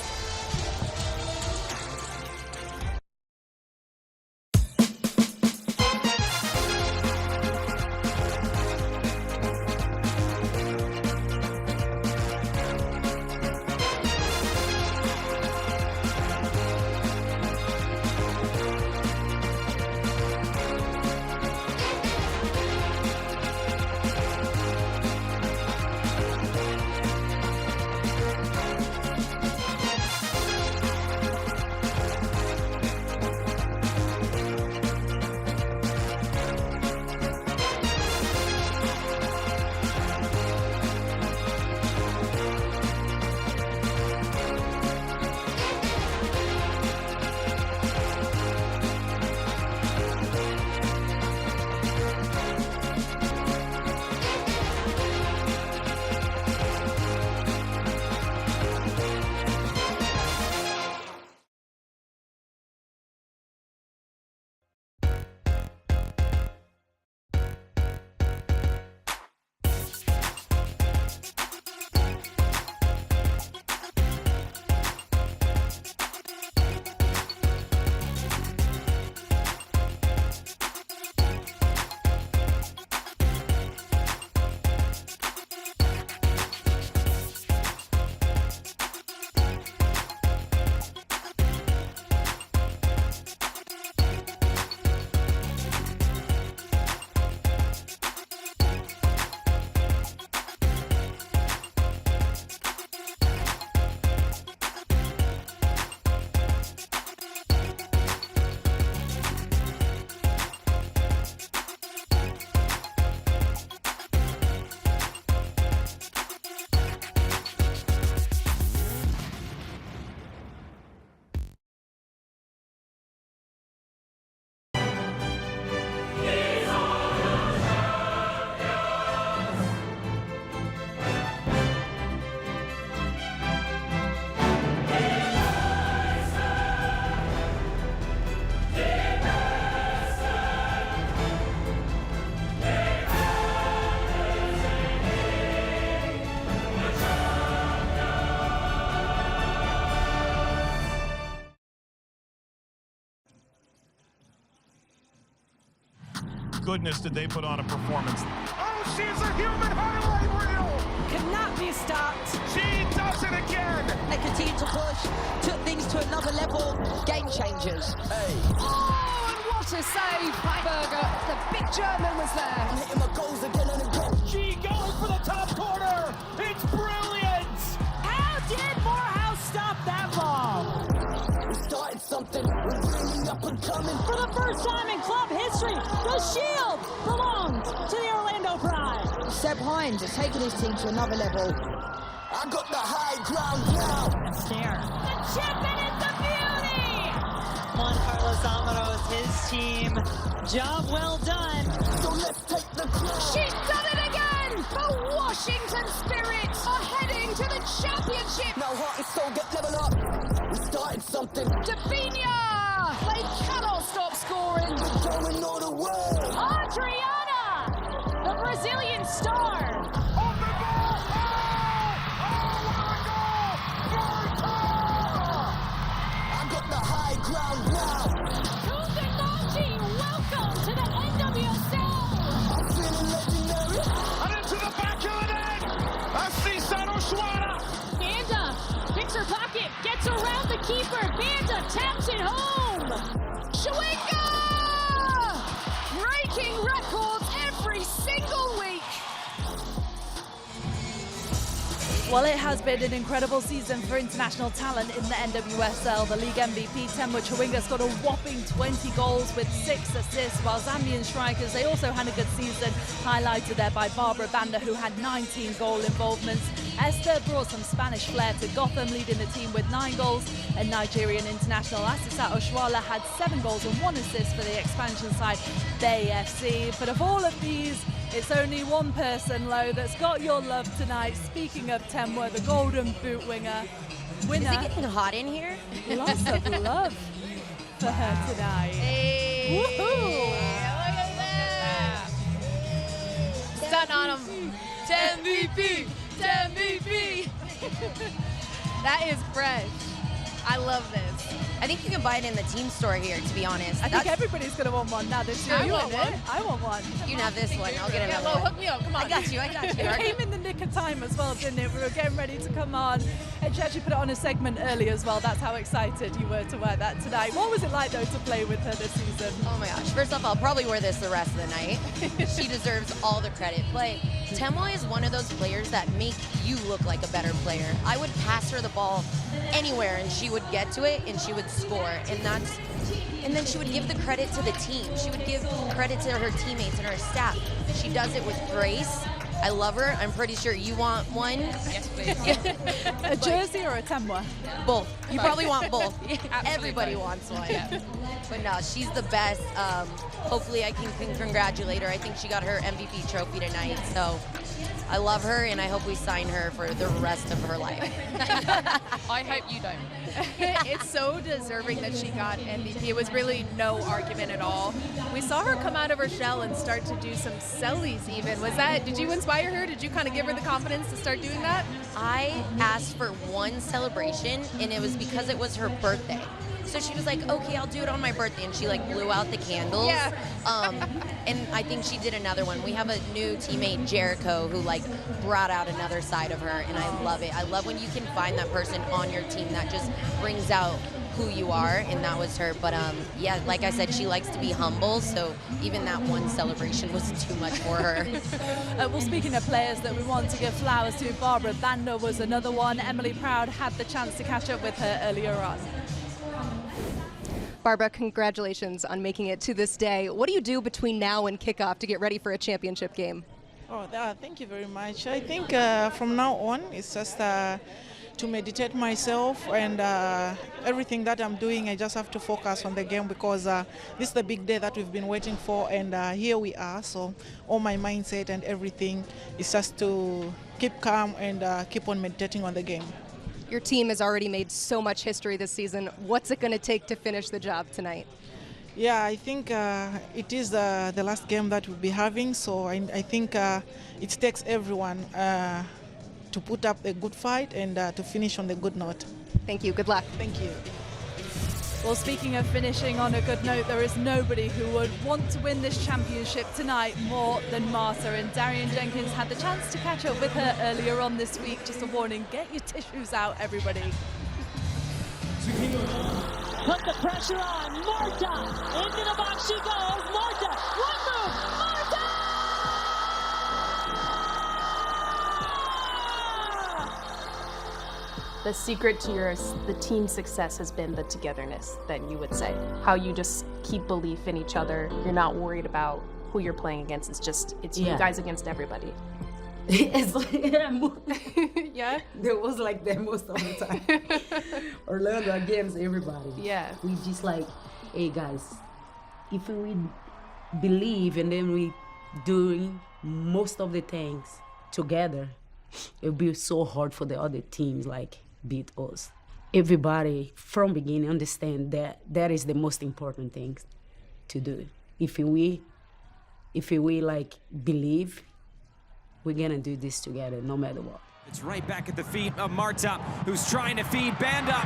goodness, did they put on a performance. Oh, she's a human highlight reel! Cannot be stopped. She does it again! They continue to push, took things to another level. Game changers. Hey. Oh, and what a save by Berger. The big German was there. I'm hitting my goals again and again. She going for the top corner! It's brilliant! How did Morehouse stop that ball? We started something. We're bringing up and coming. For the first time in club history, the shield belongs to the Orlando Pride. Seb Hines has taken his team to another level. I got the high ground now. There. The champion is the beauty. Juan Carlos Amaros, his team. Job well done. So let's take the crown. She's done it again. The Washington Spirits are heading to the championship. Now heart and soul get level up. We started something. Davinia! They cannot stop scoring. We're going all the way. Adriana! The Brazilian star. On the ball! Oh, I got the high ground now. Kukanagi, welcome to the NWSL. I'm feeling legendary. and into the back of the net! Asisa Oshwara! Banda picks her pocket, gets around the keeper. Banda taps it home. Schwinga! Breaking records every single week. Well, it has been an incredible season for international talent in the NWSL. The league MVP, Temwa Chawinga, scored a whopping 20 goals with 6 assists, while Zambian strikers, they also had a good season, highlighted there by Barbara Banda, who had 19 goal involvements. Esther brought some Spanish flair to Gotham, leading the team with 9 goals, and Nigerian international Asisa Oshwala had 7 goals and 1 assist for the expansion side, Bay FC. But of all of these, it's only one person, Lo, that's got your love tonight. Speaking of Temwa, the Golden Boot winner. Is it getting hot in here? Lots of love for her tonight. Hey, Woohoo! look at that. Stun on him. 10 VP. 10 VP. That is fresh. I love this. I think you can buy it in the team store here, to be honest. I think everybody's going to want one now. This year. I want one. I want one. You can have this one. I'll get Yeah, another well, one. hook me up. Come on. I got you. It came in the nick of time as well, didn't it? We were getting ready to come on. And she actually put it on a segment early as well. That's how excited you were to wear that tonight. What was it like, though, to play with her this season? Oh my gosh. First off, I'll probably wear this the rest of the night. She deserves all the credit. But Temwa is one of those players that make you look like a better player. I would pass her the ball anywhere and she would get to it and she would score. And then she would give the credit to the team. She would give credit to her teammates and her staff. She does it with grace. I love her. I'm pretty sure you want one. Yes, please. A jersey or a Temwa? Both. You probably want both. Absolutely Everybody both. wants one. Yeah. But no, she's the best. Hopefully I can congratulate her. I think she got her MVP trophy tonight. So I love her and I hope we sign her for the rest of her life. I hope you don't. It's so deserving that she got MVP. It was really no argument at all. We saw her come out of her shell and start to do some sellies even. Did you inspire her? Did you kind of give her the confidence to start doing that? I asked for one celebration and it was because it was her birthday. So she was like, okay, I'll do it on my birthday. And she like blew out the candles. Yeah. And I think she did another one. We have a new teammate, Jericho, who like brought out another side of her. And I love it. I love when you can find that person on your team that just brings out who you are. And that was her. But yeah, like I said, she likes to be humble. So even that one celebration was too much for her. Well, speaking of players that we want to give flowers to, Barbara Banda was another one. Emily Proud had the chance to catch up with her earlier on. Barbara, congratulations on making it to this day. What do you do between now and kickoff to get ready for a championship game? Oh, thank you very much. I think from now on, it's just to meditate myself and everything that I'm doing, I just have to focus on the game because this is the big day that we've been waiting for, and here we are. So all my mindset and everything is just to keep calm and keep on meditating on the game. Your team has already made so much history this season. What's it going to take to finish the job tonight? Yeah, I think it is the last game that we'll be having, so I think it takes everyone to put up a good fight and to finish on a good note. Thank you. Good luck. Thank you. Well, speaking of finishing on a good note, there is nobody who would want to win this championship tonight more than Marta. And Darian Jenkins had the chance to catch up with her earlier on this week. Just a warning, get your tissues out, everybody. Put the pressure on. Marta. Into the box she goes. Marta. One move. Marta! The secret to the team's success has been the togetherness, then you would say. How you just keep belief in each other. You're not worried about who you're playing against. It's you guys against everybody. It's like, Yeah? It was like that most of the time. Orlando against everybody. Yeah. We just like, hey guys, if we believe and then we doing most of the things together, it'll be so hard for the other teams like beat us. Everybody from beginning understand that is the most important thing to do. If we like believe, we're gonna do this together no matter what. It's right back at the feet of Marta, who's trying to feed Banda.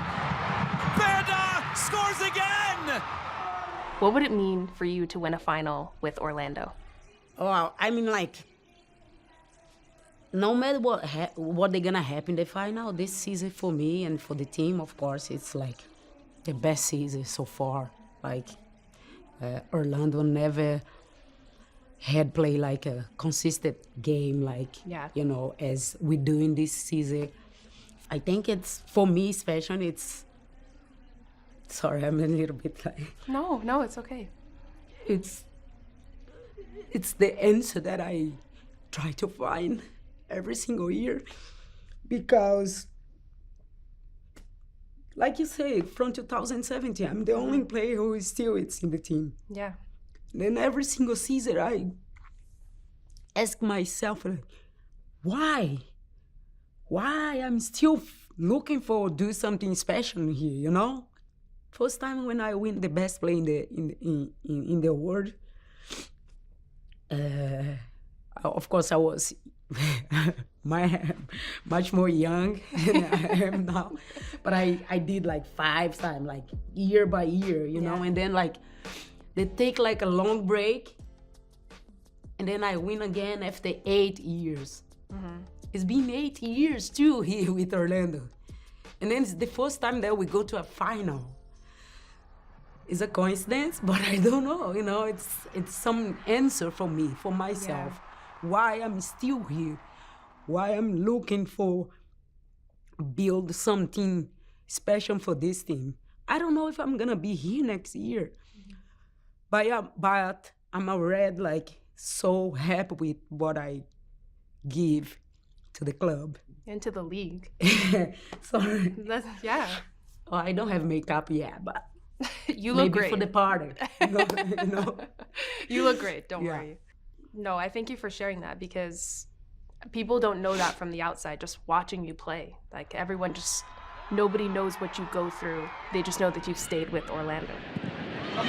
Banda scores again! What would it mean for you to win a final with Orlando? Well, I mean, like, no matter what they're gonna have in the final, this season for me and for the team, of course, it's like the best season so far. Like, Orlando never had played like a consistent game, like, you know, as we do in this season. I think it's, for me especially, it's, sorry, I'm a little bit like... No, it's okay. It's the answer that I try to find every single year, because, like you say, from 2017, I'm the only player who is still in the team. Yeah. Then every single season, I ask myself, like, why? Why I'm still looking for do something special here, you know? First time when I win the best play in the world, of course I was much more young than I am now, but I did like 5 times, like year by year, you know, and then like they take like a long break, and then I win again after 8 years. It's been 8 years too here with Orlando, and then it's the first time that we go to a final. It's a coincidence, but I don't know, you know, it's some answer for me, for myself, why I'm still here, why I'm looking for build something special for this team. I don't know if I'm gonna be here next year, but I'm already like so happy with what I give to the club. And to the league. Sorry. Yeah. Oh, I don't have makeup yet, but you look maybe great. for the party. You know? You look great, don't worry. No, I thank you for sharing that, because people don't know that from the outside, just watching you play. Like, nobody knows what you go through. They just know that you've stayed with Orlando.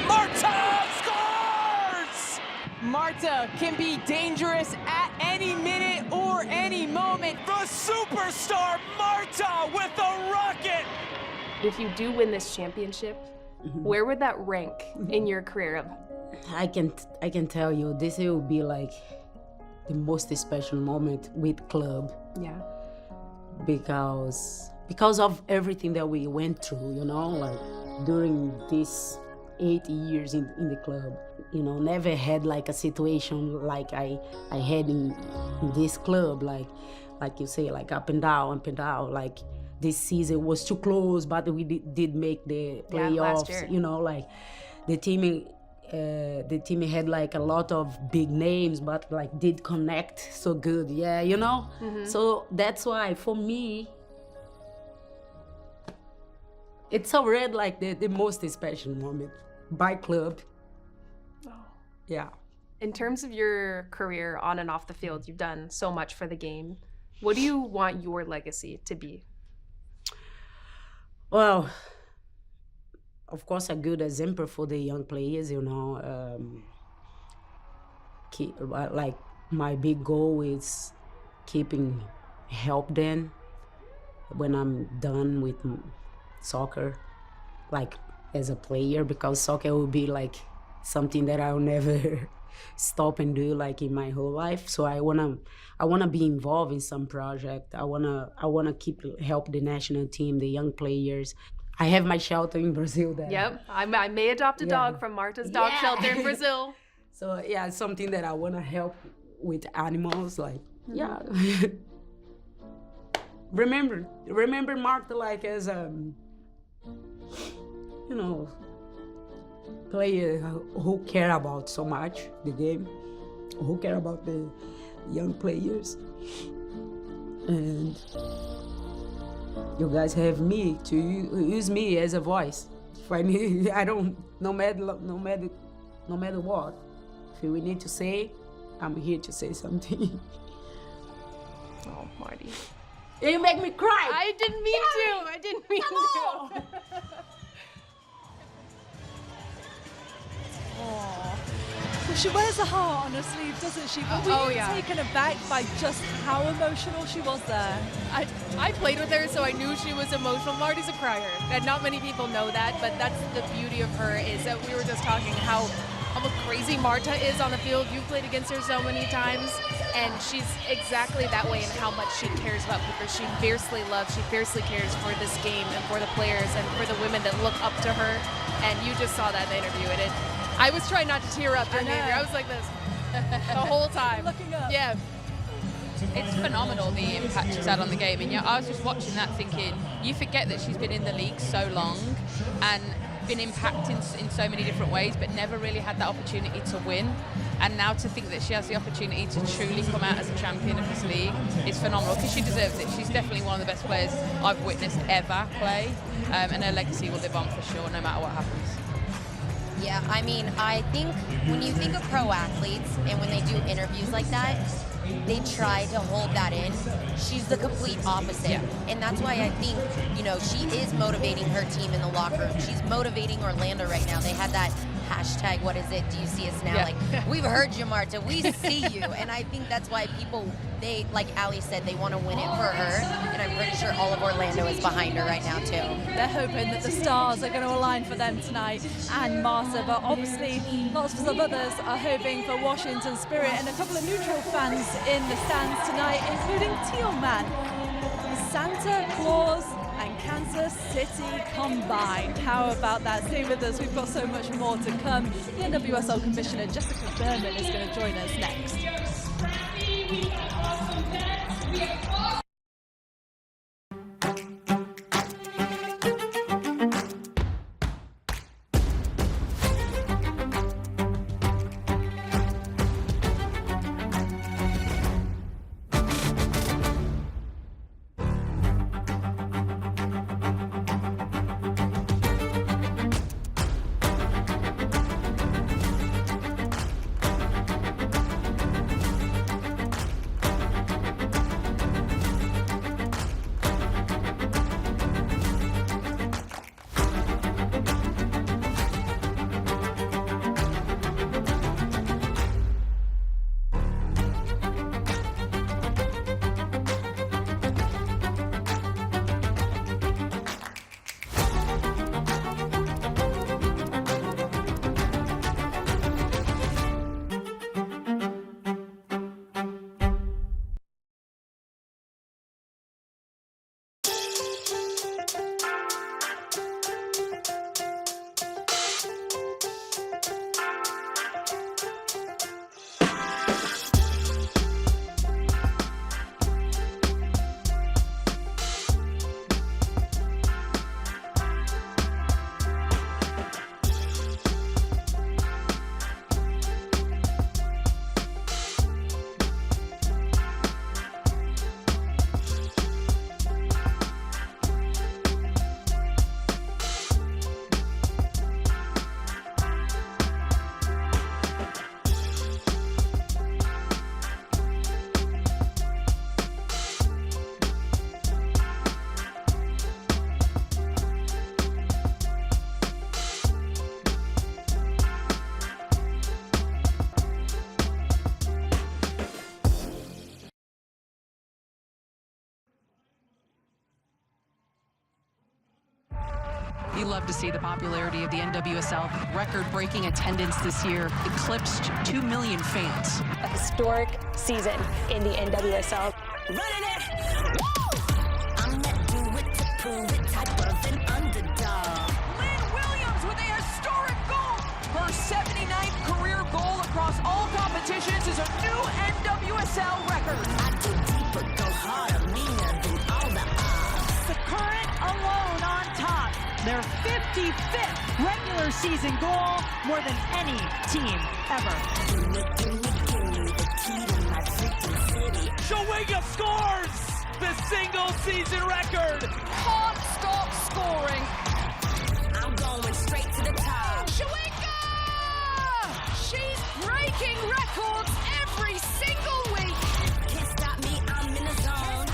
Marta scores! Marta can be dangerous at any minute or any moment. The superstar Marta with a rocket! If you do win this championship, where would that rank in your career? I can tell you, this will be like the most special moment with club. Yeah. Because of everything that we went through, you know, like during these 8 years in the club, you know, never had like a situation like I had in this club, like you say, like up and down, like this season was too close, but we did make the playoffs, you know, like the team had like a lot of big names, but like did connect so good, you know? So that's why for me, it's already like the most special moment by club. Yeah. In terms of your career on and off the field, you've done so much for the game. What do you want your legacy to be? Well, of course, a good example for the young players, you know. Like, my big goal is help them when I'm done with soccer. Like, as a player, because soccer will be like something that I'll never stop and do like in my whole life. So I wanna be involved in some project. I wanna help the national team, the young players. I have my shelter in Brazil. I may adopt a dog from Marta's dog shelter in Brazil. So yeah, it's something that I wanna help with animals. Like remember Marta like as player who care about so much the game, who care about the young players, and you guys have me to use me as a voice. If I need, I don't, no matter what, if we need to say, I'm here to say something. Oh, Marty. You make me cry. I didn't mean to. I didn't mean to. Well, she wears a heart on her sleeve, doesn't she? But were you taken aback by just how emotional she was there? I played with her, so I knew she was emotional. Marty's a crier, and not many people know that, but that's the beauty of her, is that we were just talking how crazy Marta is on the field. You've played against her so many times, and she's exactly that way in how much she cares about people. She fiercely loves, she fiercely cares for this game and for the players and for the women that look up to her, and you just saw that in the interview, and I was trying not to tear up during the interview. I was like this the whole time. Looking up. Yeah. It's phenomenal, the impact she's had on the game. And I was just watching that thinking, you forget that she's been in the league so long and been impacted in so many different ways, but never really had that opportunity to win. And now to think that she has the opportunity to truly come out as a champion of this league is phenomenal, because she deserves it. She's definitely one of the best players I've witnessed ever play, and her legacy will live on for sure, no matter what happens. Yeah, I mean, I think when you think of pro athletes and when they do interviews like that, they try to hold that in. She's the complete opposite. Yeah. And that's why I think, she is motivating her team in the locker room. She's motivating Orlando right now. They had that hashtag, what is it? Do you see us now? Yeah. Like, we've heard you, Marta. We see you. And I think that's why people, like Ali said, they want to win it for her. And I'm pretty sure all of Orlando is behind her right now, too. They're hoping that the stars are going to align for them tonight and Marta, but obviously lots of others are hoping for Washington Spirit, and a couple of neutral fans in the stands tonight, including Tealman, Santa Claus and Kansas City combined. How about that? Stay with us. We've got so much more to come. The NWSL Commissioner Jessica Berman is going to join us next. We love to see the popularity of the NWSL. Record-breaking attendance this year eclipsed 2 million fans. A historic season in the NWSL. Running it! I'm not do it to prove it, type of an underdog. Lynn Williams with a historic goal. Her 79th career goal across all competitions is a new NWSL record. I go deeper, go harder, meaner than all the odds. The Current alone on top. Their 55th regular season goal, more than any team ever. Chiu scores the single season record. Can't stop scoring. I'm going straight to the top. Chiu! She's breaking records every single week. Can't stop me, I'm in the zone.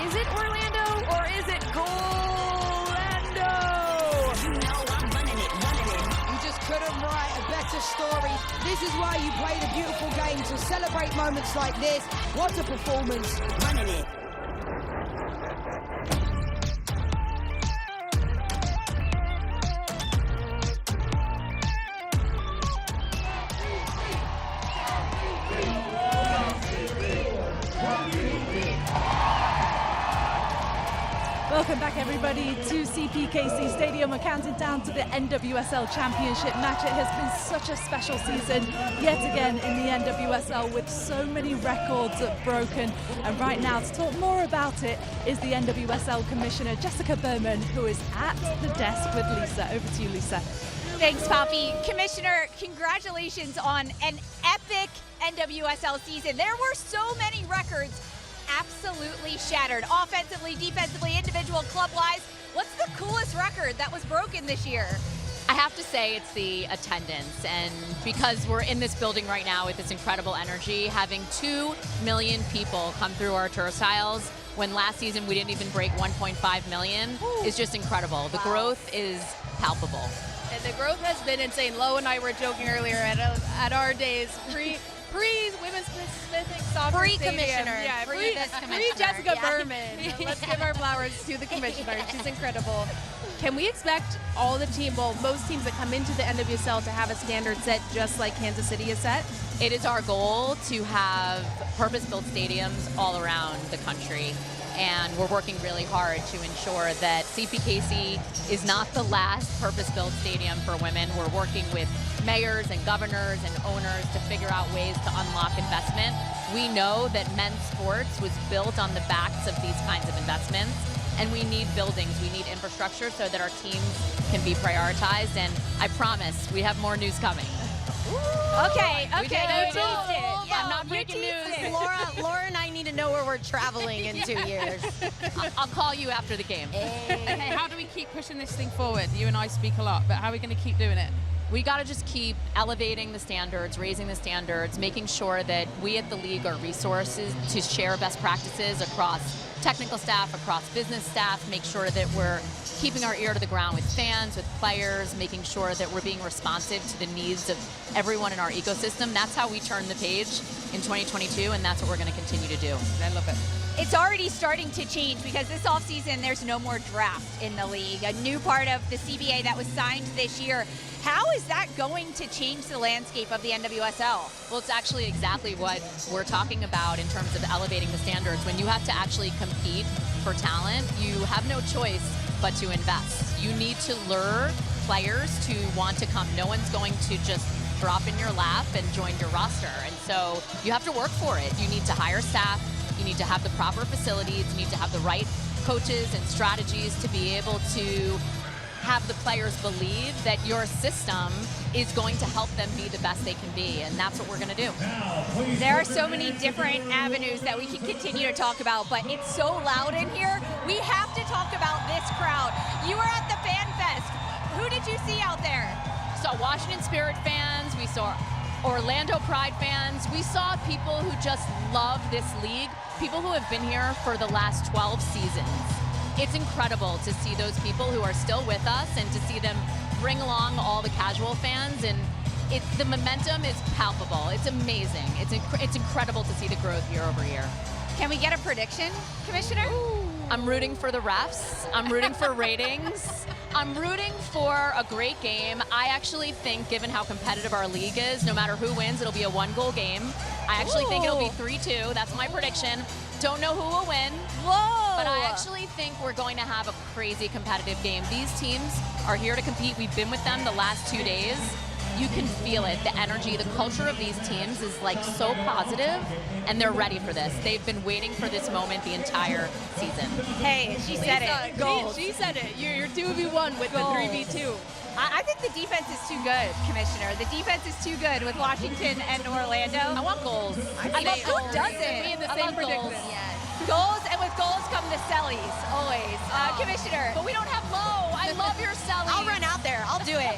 Is it Orlando or is it Golando? You know I'm running it. You just couldn't write a better story. This is why you play the beautiful game, to celebrate moments like this. What a performance. Running it. Welcome back, everybody, to CPKC Stadium. We're counting down to the NWSL Championship match. It has been such a special season yet again in the NWSL, with so many records broken. And right now, to talk more about it, is the NWSL Commissioner, Jessica Berman, who is at the desk with Lisa. Over to you, Lisa. Thanks, Poppy. Commissioner, congratulations on an epic NWSL season. There were so many records absolutely shattered. Offensively, defensively, individual, club-wise. What's the coolest record that was broken this year? I have to say it's the attendance, and because we're in this building right now with this incredible energy, having 2 million people come through our turnstiles when last season we didn't even break 1.5 million is just incredible. The growth is palpable. And the growth has been insane. Lo and I were joking earlier at our days, pre-women's Smithing Soccer Pre-commissioner. Stadium. Yeah, pre-Jessica Berman. Let's give our flowers to the commissioner. She's incredible. Can we expect all the most teams that come into the NWSL to have a standard set just like Kansas City is set? It is our goal to have purpose-built stadiums all around the country. And we're working really hard to ensure that CPKC is not the last purpose-built stadium for women. We're working with mayors and governors and owners to figure out ways to unlock investment. We know that men's sports was built on the backs of these kinds of investments, and we need buildings, we need infrastructure so that our teams can be prioritized, and I promise we have more news coming. Okay, We did it. you teased it. I'm not breaking news. Laura and I need to know where we're traveling in 2 years. I'll call you after the game. Hey, how do we keep pushing this thing forward? You and I speak a lot, but how are we going to keep doing it? We got to just keep elevating the standards, raising the standards, making sure that we at the league are resources to share best practices across technical staff, across business staff, make sure that we're keeping our ear to the ground with fans, with players, making sure that we're being responsive to the needs of everyone in our ecosystem. That's how we turn the page in 2022, and that's what we're going to continue to do. I love it. It's already starting to change because this offseason there's no more draft in the league. A new part of the CBA that was signed this year. How is that going to change the landscape of the NWSL? Well, it's actually exactly what we're talking about in terms of elevating the standards. When you have to actually compete for talent, you have no choice but to invest. You need to lure players to want to come. No one's going to just drop in your lap and join your roster. And so you have to work for it. You need to hire staff. You need to have the proper facilities. You need to have the right coaches and strategies to be able to have the players believe that your system is going to help them be the best they can be, and that's what we're going to do. There are so many different avenues that we can continue to talk about, but it's so loud in here. We have to talk about this crowd. You were at the Fan Fest. Who did you see out there? We saw Washington Spirit fans. We saw Orlando Pride fans. We saw people who just love this league, people who have been here for the last 12 seasons. It's incredible to see those people who are still with us and to see them bring along all the casual fans. And the momentum is palpable. It's amazing. It's incredible to see the growth year over year. Can we get a prediction, Commissioner? I'm rooting for the refs. I'm rooting for ratings. I'm rooting for a great game. I actually think, given how competitive our league is, no matter who wins, it'll be a one-goal game. I actually think it'll be 3-2. That's my prediction. Don't know who will win. Whoa! But I actually think we're going to have a crazy competitive game. These teams are here to compete. We've been with them the last 2 days. You can feel it, the energy, the culture of these teams is like so positive, and they're ready for this. They've been waiting for this moment the entire season. Hey, she said it. Goals. She said it. You're 2v1 with Goals. the 3v2. I think the defense is too good, Commissioner. The defense is too good with Washington and Orlando. I want goals. I love who doesn't? Me and the same prediction. Goals, and with goals come the sellies, always. Commissioner. But we don't have low. I love your sellies. I'll run out there. I'll do it.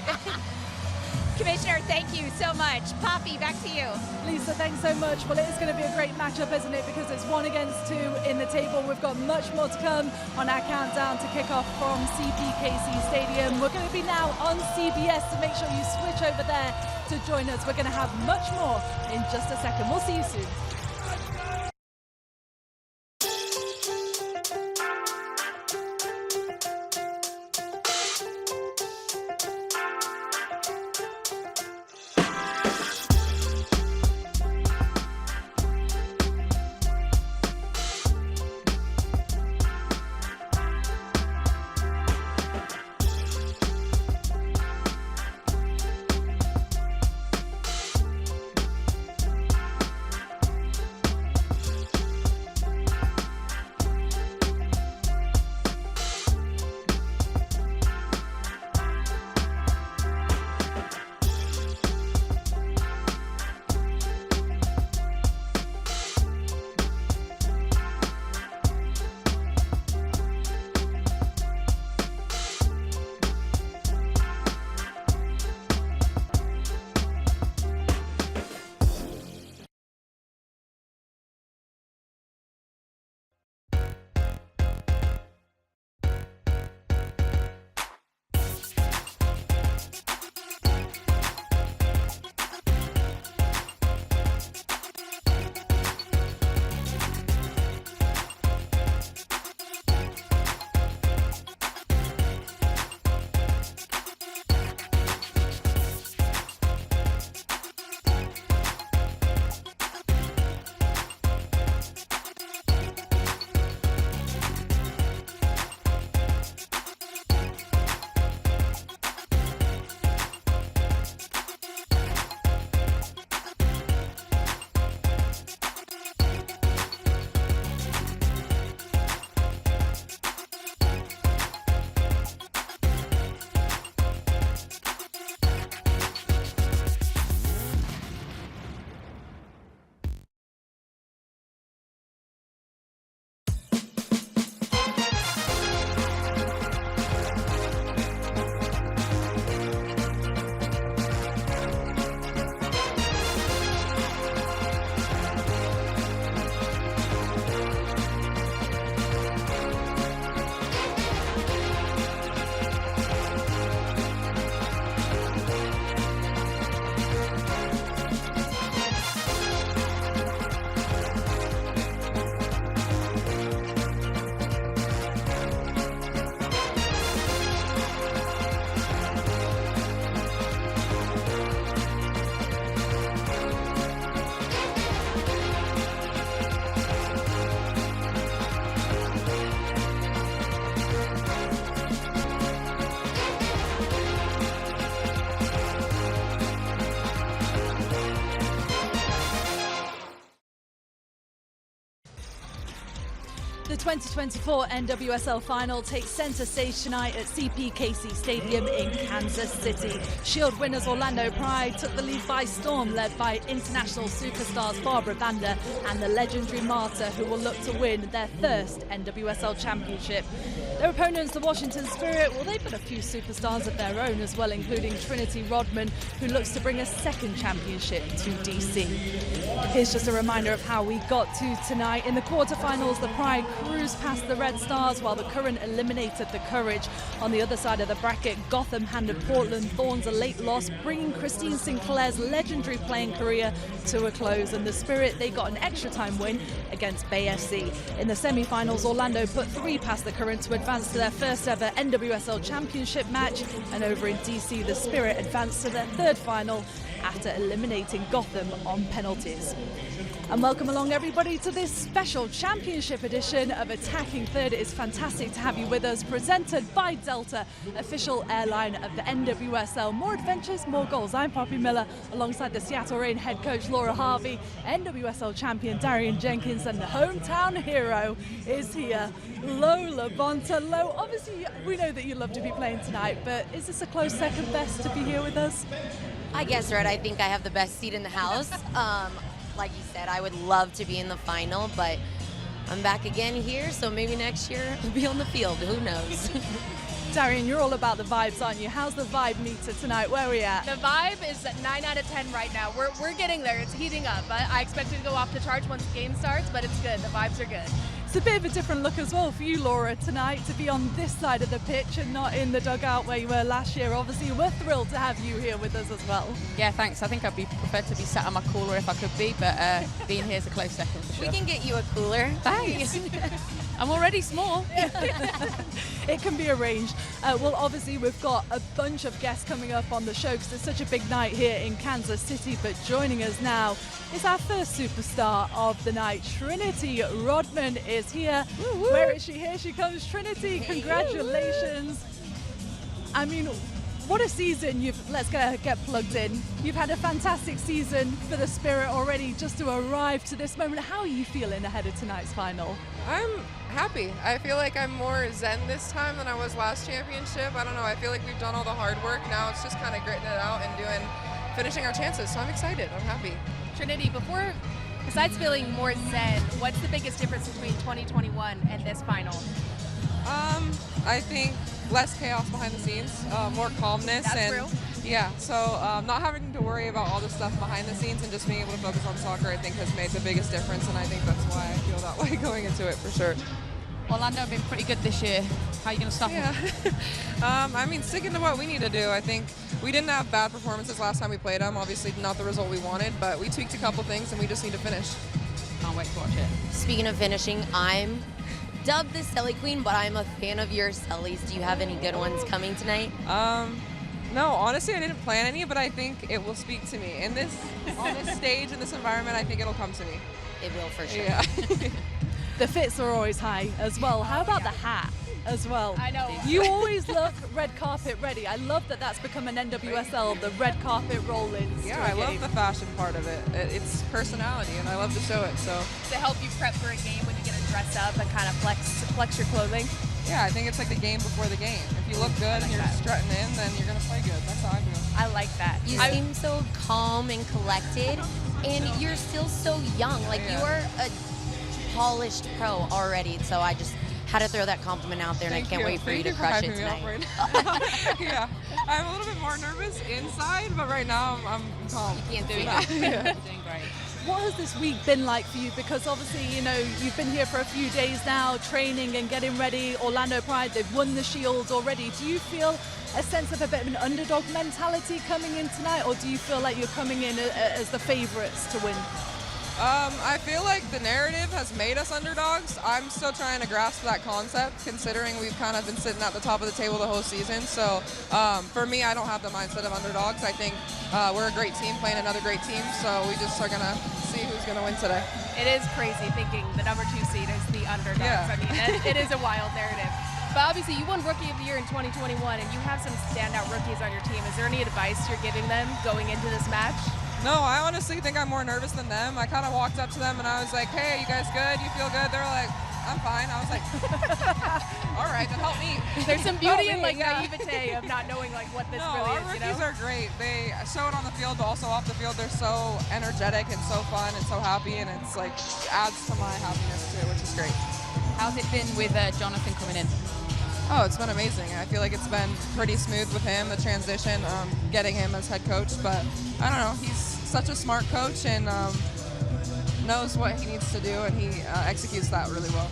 Commissioner, thank you so much. Poppy, back to you. Lisa, thanks so much. Well, it is going to be a great matchup, isn't it? Because it's 1 against 2 in the table. We've got much more to come on our countdown to kick off from CPKC Stadium. We're going to be now on CBS, so make sure you switch over there to join us. We're going to have much more in just a second. We'll see you soon. The 2024 NWSL Final takes center stage tonight at CPKC Stadium in Kansas City. Shield winners Orlando Pride took the lead by storm, led by international superstars Barbara Vander and the legendary Marta, who will look to win their first NWSL championship. Their opponents, the Washington Spirit, well, they've got a few superstars of their own as well, including Trinity Rodman, who looks to bring a second championship to DC. Here's just a reminder of how we got to tonight. In the quarterfinals, the Pride cruised past the Red Stars while the Current eliminated the Courage. On the other side of the bracket, Gotham handed Portland Thorns a late loss, bringing Christine Sinclair's legendary playing career to a close. And the Spirit, they got an extra time win against Bay FC. In the semi-finals, Orlando put 3 past the Current to advance to their first ever NWSL Championship match. And over in DC, the Spirit advanced to their 3rd final after eliminating Gotham on penalties. And welcome along everybody to this special championship edition of Attacking Third. It is fantastic to have you with us, presented by Delta, official airline of the NWSL. More adventures, more goals. I'm Poppy Miller, alongside the Seattle Reign head coach Laura Harvey, NWSL champion Darian Jenkins, and the hometown hero is here, Lola Bonta. Lo, obviously we know that you love to be playing tonight, but is this a close second best to be here with us? I guess, right, I think I have the best seat in the house. Like you said, I would love to be in the final, but I'm back again here, so maybe next year I'll be on the field. Who knows? Darian, you're all about the vibes, aren't you? How's the vibe meter tonight? Where are we at? The vibe is 9 out of 10 right now. We're getting there. It's heating up. I expect it to go off the charge once the game starts, but it's good. The vibes are good. It's a bit of a different look as well for you, Laura, tonight, to be on this side of the pitch and not in the dugout where you were last year. Obviously, we're thrilled to have you here with us as well. Yeah, thanks. I think I'd be preferred to be sat on my cooler if I could be, but being here is a close second for sure. We can get you a cooler. Thanks. I'm already small. It can be arranged. Well, obviously, we've got a bunch of guests coming up on the show because it's such a big night here in Kansas City. But joining us now is our first superstar of the night. Trinity Rodman is here. Woo-woo. Where is she? Here she comes. Trinity, congratulations. I mean, what a season. Let's get plugged in. You've had a fantastic season for the Spirit already, just to arrive to this moment. How are you feeling ahead of tonight's final? I'm happy. I feel like I'm more zen this time than I was last championship. I don't know. I feel like we've done all the hard work. Now it's just kind of gritting it out and finishing our chances. So I'm excited. I'm happy. Trinity, besides feeling more zen, what's the biggest difference between 2021 and this final? I think less chaos behind the scenes, more calmness. That's real. Yeah, so not having to worry about all the stuff behind the scenes and just being able to focus on soccer, I think, has made the biggest difference, and I think that's why I feel that way going into it for sure. Orlando have been pretty good this year. How are you going to stop them? I mean, sticking to what we need to do. I think we didn't have bad performances last time we played them. Obviously, not the result we wanted, but we tweaked a couple things, and we just need to finish. Can't wait to watch it. Speaking of finishing, I'm dubbed the Selly Queen, but I'm a fan of your Sellys. Do you have any good ones coming tonight? No, honestly, I didn't plan any, but I think it will speak to me. On this stage, in this environment, I think it'll come to me. It will for sure. Yeah. The fits are always high as well. How about the hat as well? I know. You always look red carpet ready. I love that that's become an NWSL, the red carpet roll-ins. Yeah, I love the fashion part of it. It's personality, and I love to show it. So to help you prep for a game when you get to dress up and kind of flex your clothing. Yeah, I think it's like the game before the game. If you look good and you're strutting in, then you're gonna play good. That's how I feel. I like that. You seem so calm and collected, and you're still so young. Like you are a polished pro already. So I just had to throw that compliment out there, and I can't wait for you to crush it tonight. Yeah, I'm a little bit more nervous inside, but right now I'm calm. You can't do it. You're doing great. What has this week been like for you? Because obviously, you know, you've been here for a few days now, training and getting ready. Orlando Pride, they've won the Shield already. Do you feel a sense of a bit of an underdog mentality coming in tonight, or do you feel like you're coming in as the favourites to win? I feel like the narrative has made us underdogs. I'm still trying to grasp that concept, considering we've kind of been sitting at the top of the table the whole season. So for me, I don't have the mindset of underdogs. I think we're a great team playing another great team, so we just are going to see who's going to win today. It is crazy thinking the number 2 seed is the underdogs. Yeah. I mean, it is a wild narrative. But obviously, you won Rookie of the Year in 2021, and you have some standout rookies on your team. Is there any advice you're giving them going into this match? No, I honestly think I'm more nervous than them. I kind of walked up to them and I was like, hey, you guys good? You feel good? They're like, I'm fine. I was like, all right, then help me. There's some beauty in naivete of not knowing what this really is. Our rookies are great. They show it on the field, but also off the field. They're so energetic and so fun and so happy, and it's adds to my happiness too, which is great. How's it been with Jonathan coming in? Oh, it's been amazing. I feel like it's been pretty smooth with him, the transition, getting him as head coach. But I don't know, he's such a smart coach and knows what he needs to do, and he executes that really well.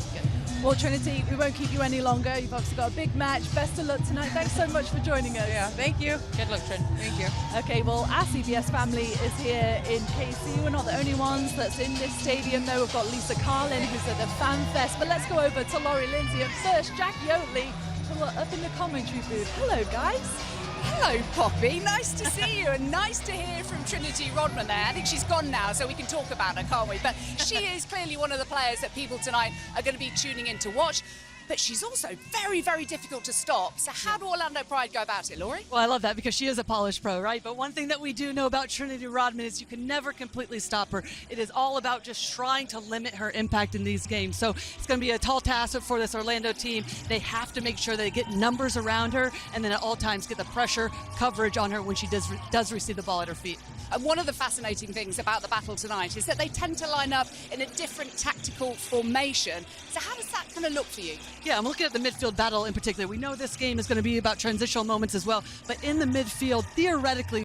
Well, Trinity, we won't keep you any longer. You've obviously got a big match. Best of luck tonight. Thanks so much for joining us. Yeah, thank you. Good luck, Trin. Thank you. Okay, well, our CBS family is here in KC. We're not the only ones that's in this stadium, though. We've got Lisa Carlin, who's at the Fan Fest. But let's go over to Laurie Lindsay. And first, Jackie Oatley, who are up in the commentary booth. Hello, guys. Hello, Poppy. Nice to see you, and nice to hear from Trinity Rodman there. I think she's gone now, so we can talk about her, can't we? But she is clearly one of the players that people tonight are going to be tuning in to watch. But she's also very, very difficult to stop. So how do Orlando Pride go about it, Laurie? Well, I love that because she is a polished pro, right? But one thing that we do know about Trinity Rodman is you can never completely stop her. It is all about just trying to limit her impact in these games. So it's going to be a tall task for this Orlando team. They have to make sure they get numbers around her and then at all times get the pressure coverage on her when she does receive the ball at her feet. And one of the fascinating things about the battle tonight is that they tend to line up in a different tactical formation. So how does that kind of look for you? Yeah, I'm looking at the midfield battle in particular. We know this game is going to be about transitional moments as well, but in the midfield, theoretically,